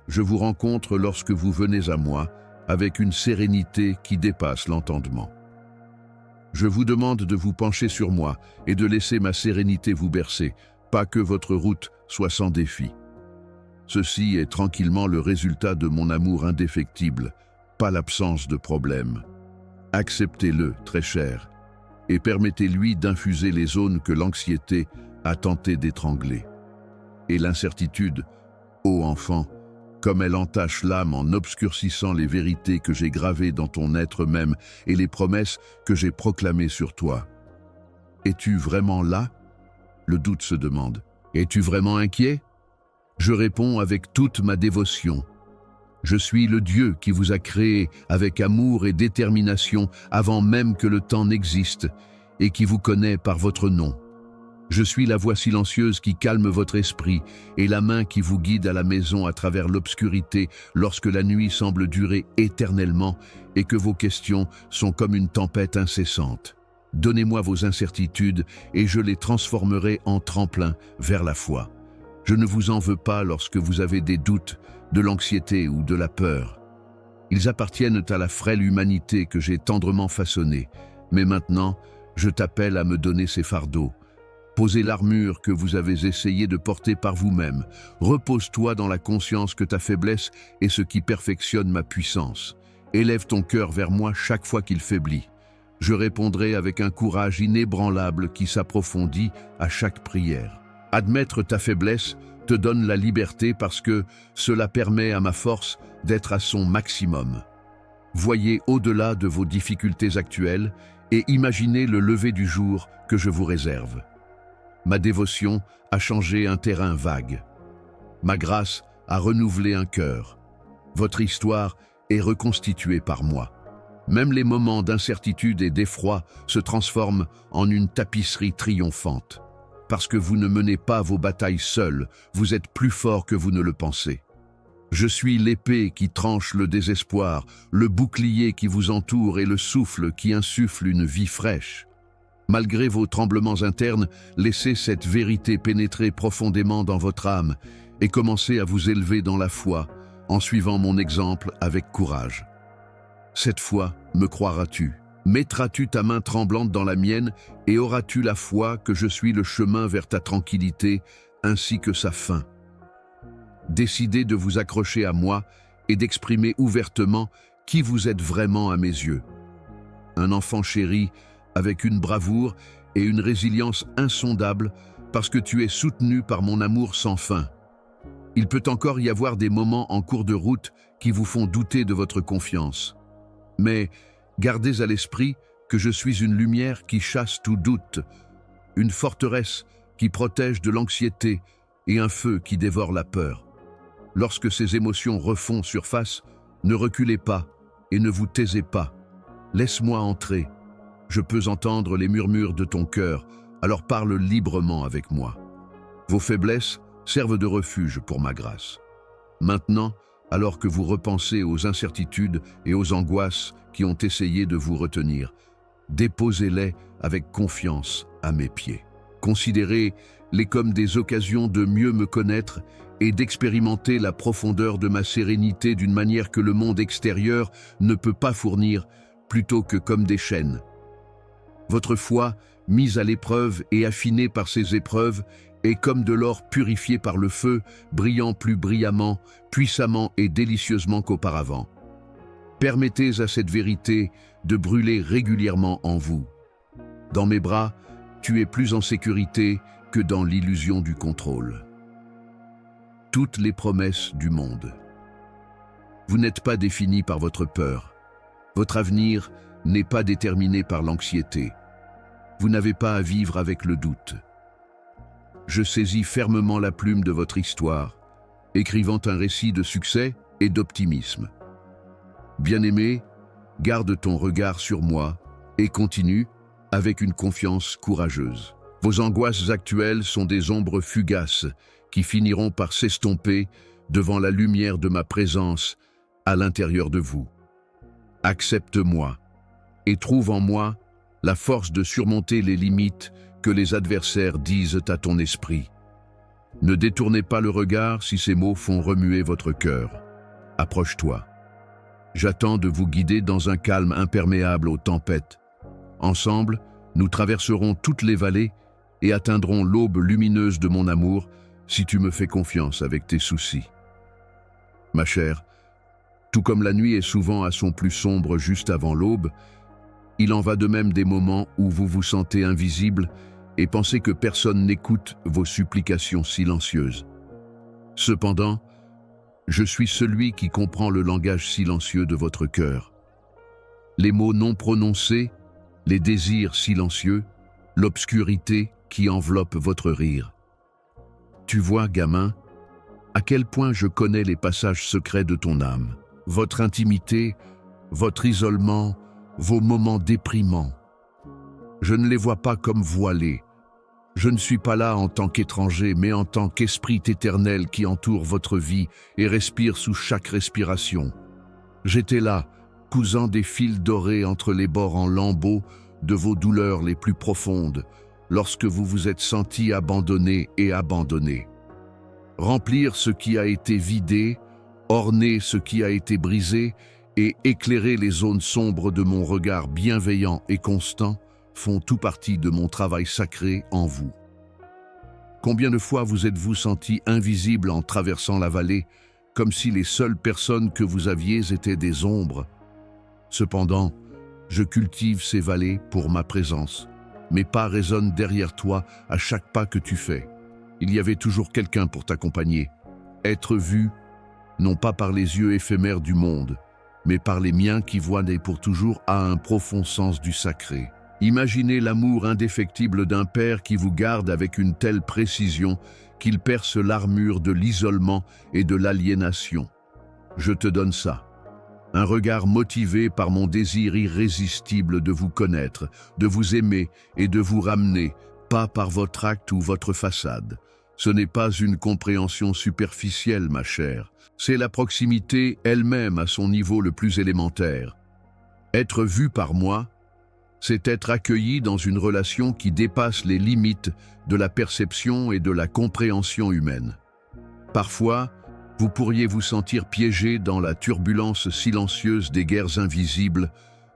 je vous rencontre lorsque vous venez à moi avec une sérénité qui dépasse l'entendement. Je vous demande de vous pencher sur moi et de laisser ma sérénité vous bercer, pas que votre route soit sans défi. Ceci est tranquillement le résultat de mon amour indéfectible, pas l'absence de problème. Acceptez-le, très cher, et permettez-lui d'infuser les zones que l'anxiété a tenté d'étrangler. Et l'incertitude, ô enfant, comme elle entache l'âme en obscurcissant les vérités que j'ai gravées dans ton être même et les promesses que j'ai proclamées sur toi. Es-tu vraiment là? Le doute se demande. Es-tu vraiment inquiet? Je réponds avec toute ma dévotion. Je suis le Dieu qui vous a créé avec amour et détermination avant même que le temps n'existe et qui vous connaît par votre nom. Je suis la voix silencieuse qui calme votre esprit et la main qui vous guide à la maison à travers l'obscurité lorsque la nuit semble durer éternellement et que vos questions sont comme une tempête incessante. Donnez-moi vos incertitudes et je les transformerai en tremplin vers la foi. Je ne vous en veux pas lorsque vous avez des doutes, de l'anxiété ou de la peur. Ils appartiennent à la frêle humanité que j'ai tendrement façonnée. Mais maintenant, je t'appelle à me donner ces fardeaux. Posez l'armure que vous avez essayé de porter par vous-même. Repose-toi dans la conscience que ta faiblesse est ce qui perfectionne ma puissance. Élève ton cœur vers moi chaque fois qu'il faiblit. Je répondrai avec un courage inébranlable qui s'approfondit à chaque prière. Admettre ta faiblesse te donne la liberté parce que cela permet à ma force d'être à son maximum. Voyez au-delà de vos difficultés actuelles et imaginez le lever du jour que je vous réserve. Ma dévotion a changé un terrain vague. Ma grâce a renouvelé un cœur. Votre histoire est reconstituée par moi. Même les moments d'incertitude et d'effroi se transforment en une tapisserie triomphante. Parce que vous ne menez pas vos batailles seuls, vous êtes plus fort que vous ne le pensez. Je suis l'épée qui tranche le désespoir, le bouclier qui vous entoure et le souffle qui insuffle une vie fraîche. Malgré vos tremblements internes, laissez cette vérité pénétrer profondément dans votre âme et commencez à vous élever dans la foi en suivant mon exemple avec courage. Cette fois, me croiras-tu? Mettras-tu ta main tremblante dans la mienne et auras-tu la foi que je suis le chemin vers ta tranquillité ainsi que sa fin? Décidez de vous accrocher à moi et d'exprimer ouvertement qui vous êtes vraiment à mes yeux. Un enfant chéri avec une bravoure et une résilience insondables parce que tu es soutenu par mon amour sans fin. Il peut encore y avoir des moments en cours de route qui vous font douter de votre confiance. Mais gardez à l'esprit que je suis une lumière qui chasse tout doute, une forteresse qui protège de l'anxiété et un feu qui dévore la peur. Lorsque ces émotions refont surface, ne reculez pas et ne vous taisez pas. Laisse-moi entrer. Je peux entendre les murmures de ton cœur, alors parle librement avec moi. Vos faiblesses servent de refuge pour ma grâce. Maintenant, alors que vous repensez aux incertitudes et aux angoisses qui ont essayé de vous retenir, déposez-les avec confiance à mes pieds. Considérez-les comme des occasions de mieux me connaître et d'expérimenter la profondeur de ma sérénité d'une manière que le monde extérieur ne peut pas fournir, plutôt que comme des chaînes. Votre foi, mise à l'épreuve et affinée par ces épreuves, est comme de l'or purifié par le feu, brillant plus brillamment, puissamment et délicieusement qu'auparavant. Permettez à cette vérité de brûler régulièrement en vous. Dans mes bras, tu es plus en sécurité que dans l'illusion du contrôle. Toutes les promesses du monde. Vous n'êtes pas défini par votre peur. Votre avenir n'est pas déterminé par l'anxiété. Vous n'avez pas à vivre avec le doute. Je saisis fermement la plume de votre histoire, écrivant un récit de succès et d'optimisme. Bien-aimé, garde ton regard sur moi et continue avec une confiance courageuse. Vos angoisses actuelles sont des ombres fugaces qui finiront par s'estomper devant la lumière de ma présence à l'intérieur de vous. Accepte-moi et trouve en moi la force de surmonter les limites que les adversaires disent à ton esprit. Ne détournez pas le regard si ces mots font remuer votre cœur. Approche-toi. J'attends de vous guider dans un calme imperméable aux tempêtes. Ensemble, nous traverserons toutes les vallées et atteindrons l'aube lumineuse de mon amour si tu me fais confiance avec tes soucis. Ma chère, tout comme la nuit est souvent à son plus sombre juste avant l'aube, il en va de même des moments où vous vous sentez invisible et pensez que personne n'écoute vos supplications silencieuses. Cependant, je suis celui qui comprend le langage silencieux de votre cœur. Les mots non prononcés, les désirs silencieux, l'obscurité qui enveloppe votre rire. Tu vois, gamin, à quel point je connais les passages secrets de ton âme, votre intimité, votre isolement, vos moments déprimants. Je ne les vois pas comme voilés. Je ne suis pas là en tant qu'étranger, mais en tant qu'esprit éternel qui entoure votre vie et respire sous chaque respiration. J'étais là, cousant des fils dorés entre les bords en lambeaux de vos douleurs les plus profondes, lorsque vous vous êtes senti abandonné et abandonné. Remplir ce qui a été vidé, orner ce qui a été brisé et éclairer les zones sombres de mon regard bienveillant et constant font tout partie de mon travail sacré en vous. Combien de fois vous êtes-vous senti invisible en traversant la vallée, comme si les seules personnes que vous aviez étaient des ombres? Cependant, je cultive ces vallées pour ma présence. Mes pas résonnent derrière toi à chaque pas que tu fais. Il y avait toujours quelqu'un pour t'accompagner. Être vu, non pas par les yeux éphémères du monde, mais par les miens qui voient pour toujours à un profond sens du sacré. Imaginez l'amour indéfectible d'un père qui vous garde avec une telle précision qu'il perce l'armure de l'isolement et de l'aliénation. Je te donne ça. Un regard motivé par mon désir irrésistible de vous connaître, de vous aimer et de vous ramener, pas par votre acte ou votre façade. Ce n'est pas une compréhension superficielle, ma chère. C'est la proximité elle-même à son niveau le plus élémentaire. Être vu par moi, C'est être accueilli dans une relation qui dépasse les limites de la perception et de la compréhension humaine. Parfois, vous pourriez vous sentir piégé dans la turbulence silencieuse des guerres invisibles,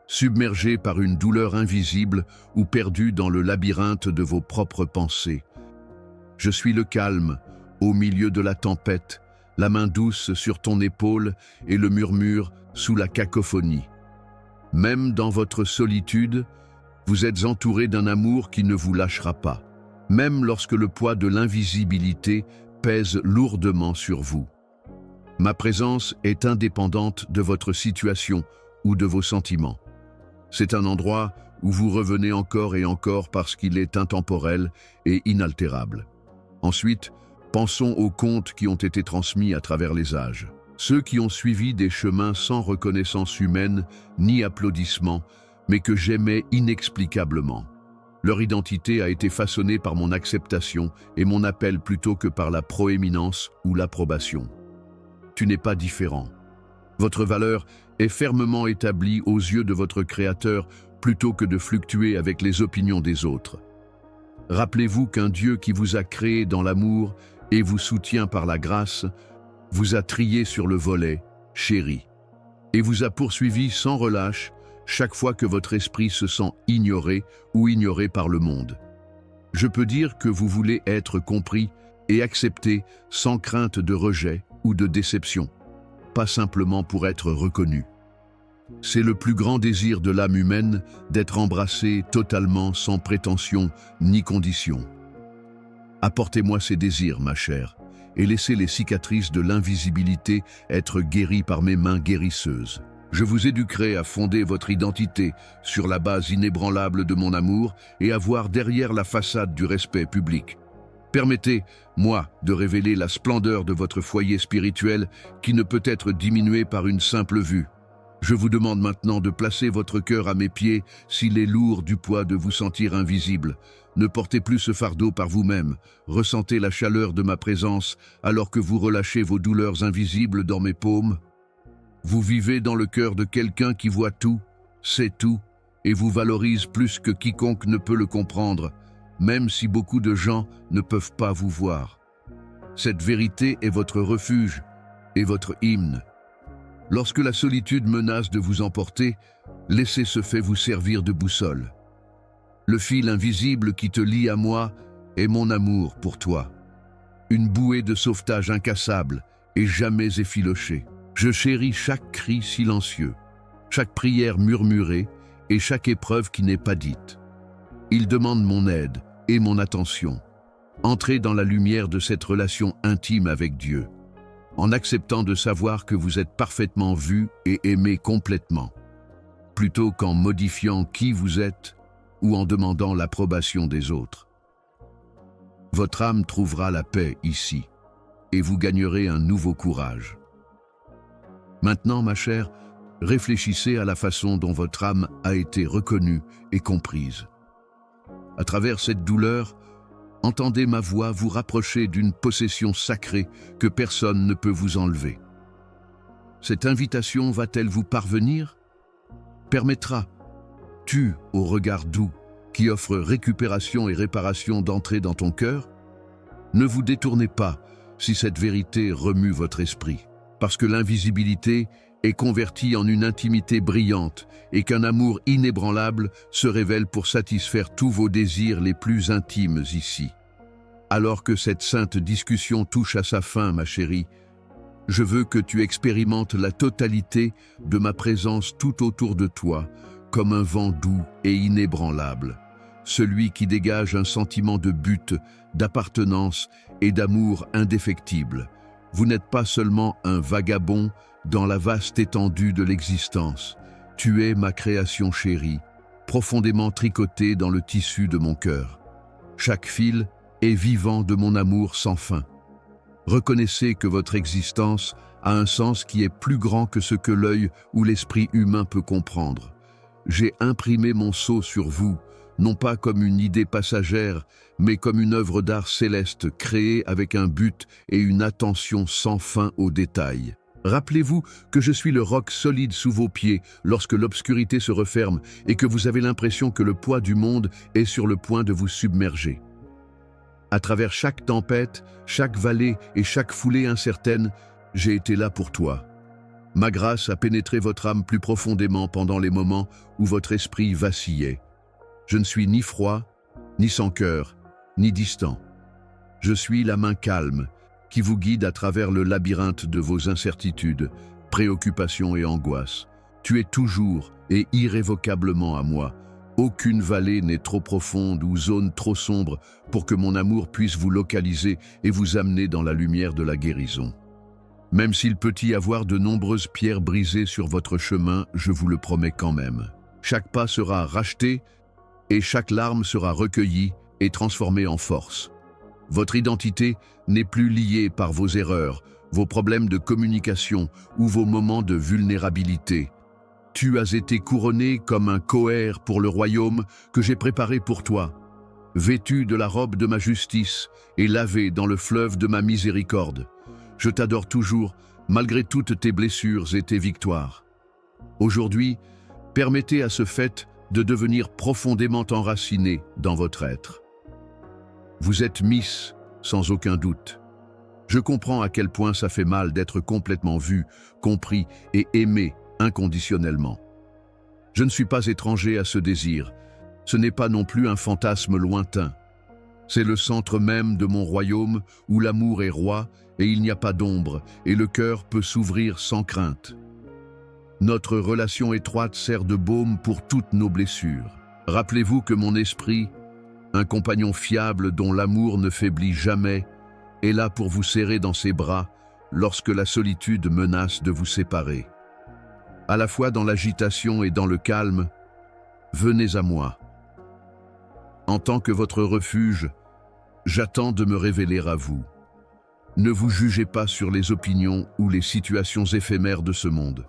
submergé par une douleur invisible ou perdu dans le labyrinthe de vos propres pensées. Je suis le calme, au milieu de la tempête, la main douce sur ton épaule et le murmure sous la cacophonie. Même dans votre solitude, vous êtes entouré d'un amour qui ne vous lâchera pas, même lorsque le poids de l'invisibilité pèse lourdement sur vous. Ma présence est indépendante de votre situation ou de vos sentiments. C'est un endroit où vous revenez encore et encore parce qu'il est intemporel et inaltérable. Ensuite, pensons aux contes qui ont été transmis à travers les âges. Ceux qui ont suivi des chemins sans reconnaissance humaine ni applaudissements, mais que j'aimais inexplicablement. Leur identité a été façonnée par mon acceptation et mon appel plutôt que par la proéminence ou l'approbation. Tu n'es pas différent. Votre valeur est fermement établie aux yeux de votre Créateur plutôt que de fluctuer avec les opinions des autres. Rappelez-vous qu'un Dieu qui vous a créé dans l'amour et vous soutient par la grâce vous a trié sur le volet, chéri, et vous a poursuivi sans relâche chaque fois que votre esprit se sent ignoré ou ignoré par le monde. Je peux dire que vous voulez être compris et accepté sans crainte de rejet ou de déception, pas simplement pour être reconnu. C'est le plus grand désir de l'âme humaine d'être embrassée totalement sans prétention ni condition. Apportez-moi ces désirs, ma chère, et laissez les cicatrices de l'invisibilité être guéries par mes mains guérisseuses. Je vous éduquerai à fonder votre identité sur la base inébranlable de mon amour et à voir derrière la façade du respect public. Permettez-moi de révéler la splendeur de votre foyer spirituel qui ne peut être diminué par une simple vue. Je vous demande maintenant de placer votre cœur à mes pieds s'il est lourd du poids de vous sentir invisible. Ne portez plus ce fardeau par vous-même. Ressentez la chaleur de ma présence alors que vous relâchez vos douleurs invisibles dans mes paumes. Vous vivez dans le cœur de quelqu'un qui voit tout, sait tout, et vous valorise plus que quiconque ne peut le comprendre, même si beaucoup de gens ne peuvent pas vous voir. Cette vérité est votre refuge et votre hymne. Lorsque la solitude menace de vous emporter, laissez ce fait vous servir de boussole. Le fil invisible qui te lie à moi est mon amour pour toi. Une bouée de sauvetage incassable et jamais effilochée. Je chéris chaque cri silencieux, chaque prière murmurée et chaque épreuve qui n'est pas dite. Il demande mon aide et mon attention. Entrez dans la lumière de cette relation intime avec Dieu, en acceptant de savoir que vous êtes parfaitement vu et aimé complètement, plutôt qu'en modifiant qui vous êtes ou en demandant l'approbation des autres. Votre âme trouvera la paix ici, et vous gagnerez un nouveau courage. Maintenant, ma chère, réfléchissez à la façon dont votre âme a été reconnue et comprise. À travers cette douleur, entendez ma voix vous rapprocher d'une possession sacrée que personne ne peut vous enlever. Cette invitation va-t-elle vous parvenir? Permettra-tu au regard doux qui offre récupération et réparation d'entrer dans ton cœur? Ne vous détournez pas si cette vérité remue votre esprit, parce que l'invisibilité est convertie en une intimité brillante et qu'un amour inébranlable se révèle pour satisfaire tous vos désirs les plus intimes ici. Alors que cette sainte discussion touche à sa fin, ma chérie, je veux que tu expérimentes la totalité de ma présence tout autour de toi, comme un vent doux et inébranlable, celui qui dégage un sentiment de but, d'appartenance et d'amour indéfectible. Vous n'êtes pas seulement un vagabond dans la vaste étendue de l'existence. Tu es ma création chérie, profondément tricotée dans le tissu de mon cœur. Chaque fil est vivant de mon amour sans fin. Reconnaissez que votre existence a un sens qui est plus grand que ce que l'œil ou l'esprit humain peut comprendre. J'ai imprimé mon sceau sur vous, non pas comme une idée passagère, mais comme une œuvre d'art céleste créée avec un but et une attention sans fin aux détails. Rappelez-vous que je suis le roc solide sous vos pieds lorsque l'obscurité se referme et que vous avez l'impression que le poids du monde est sur le point de vous submerger. À travers chaque tempête, chaque vallée et chaque foulée incertaine, j'ai été là pour toi. Ma grâce a pénétré votre âme plus profondément pendant les moments où votre esprit vacillait. Je ne suis ni froid, ni sans cœur, ni distant. Je suis la main calme qui vous guide à travers le labyrinthe de vos incertitudes, préoccupations et angoisses. Tu es toujours et irrévocablement à moi. Aucune vallée n'est trop profonde ou zone trop sombre pour que mon amour puisse vous localiser et vous amener dans la lumière de la guérison. Même s'il peut y avoir de nombreuses pierres brisées sur votre chemin, je vous le promets quand même. Chaque pas sera racheté et chaque larme sera recueillie et transformée en force. Votre identité n'est plus liée par vos erreurs, vos problèmes de communication ou vos moments de vulnérabilité. Tu as été couronné comme un cohère pour le royaume que j'ai préparé pour toi, vêtu de la robe de ma justice et lavé dans le fleuve de ma miséricorde. Je t'adore toujours, malgré toutes tes blessures et tes victoires. Aujourd'hui, permettez à ce fait de devenir profondément enraciné dans votre être. Vous êtes Miss, sans aucun doute. Je comprends à quel point ça fait mal d'être complètement vu, compris et aimé inconditionnellement. Je ne suis pas étranger à ce désir. Ce n'est pas non plus un fantasme lointain. C'est le centre même de mon royaume où l'amour est roi et il n'y a pas d'ombre et le cœur peut s'ouvrir sans crainte. Notre relation étroite sert de baume pour toutes nos blessures. Rappelez-vous que mon esprit, un compagnon fiable dont l'amour ne faiblit jamais, est là pour vous serrer dans ses bras lorsque la solitude menace de vous séparer. À la fois dans l'agitation et dans le calme, venez à moi. En tant que votre refuge, j'attends de me révéler à vous. Ne vous jugez pas sur les opinions ou les situations éphémères de ce monde.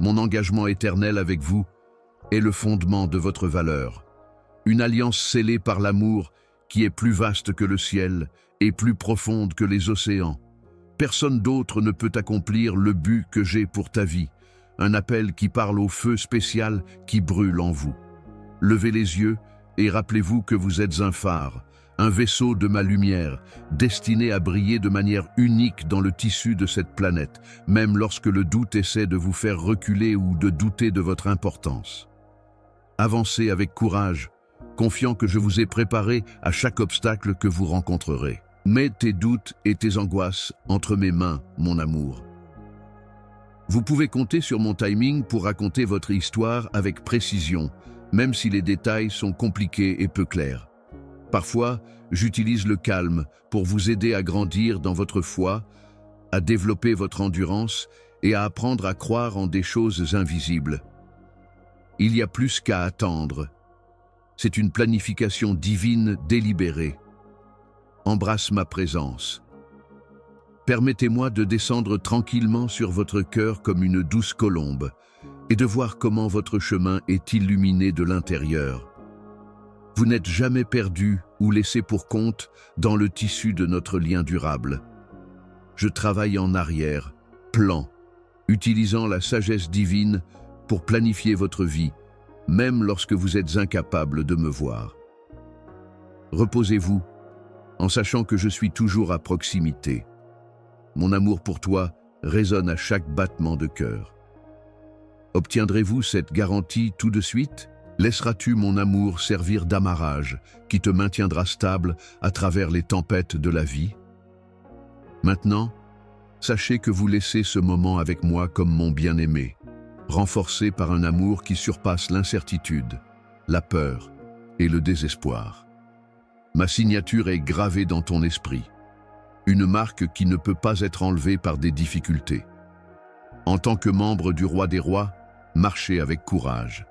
Mon engagement éternel avec vous est le fondement de votre valeur. Une alliance scellée par l'amour qui est plus vaste que le ciel et plus profonde que les océans. Personne d'autre ne peut accomplir le but que j'ai pour ta vie, un appel qui parle au feu spécial qui brûle en vous. Levez les yeux et rappelez-vous que vous êtes un phare, un vaisseau de ma lumière, destiné à briller de manière unique dans le tissu de cette planète, même lorsque le doute essaie de vous faire reculer ou de douter de votre importance. Avancez avec courage, confiant que je vous ai préparé à chaque obstacle que vous rencontrerez. Mets tes doutes et tes angoisses entre mes mains, mon amour. Vous pouvez compter sur mon timing pour raconter votre histoire avec précision, même si les détails sont compliqués et peu clairs. Parfois, j'utilise le calme pour vous aider à grandir dans votre foi, à développer votre endurance et à apprendre à croire en des choses invisibles. Il y a plus qu'à attendre. C'est une planification divine délibérée. Embrasse ma présence. Permettez-moi de descendre tranquillement sur votre cœur comme une douce colombe et de voir comment votre chemin est illuminé de l'intérieur. Vous n'êtes jamais perdu ou laissé pour compte dans le tissu de notre lien durable. Je travaille en arrière, plan, utilisant la sagesse divine pour planifier votre vie, même lorsque vous êtes incapable de me voir. Reposez-vous, en sachant que je suis toujours à proximité. Mon amour pour toi résonne à chaque battement de cœur. Obtiendrez-vous cette garantie tout de suite? Laisseras-tu mon amour servir d'amarrage qui te maintiendra stable à travers les tempêtes de la vie? Maintenant, sachez que vous laissez ce moment avec moi comme mon bien-aimé, renforcé par un amour qui surpasse l'incertitude, la peur et le désespoir. Ma signature est gravée dans ton esprit, une marque qui ne peut pas être enlevée par des difficultés. En tant que membre du Roi des Rois, marchez avec courage.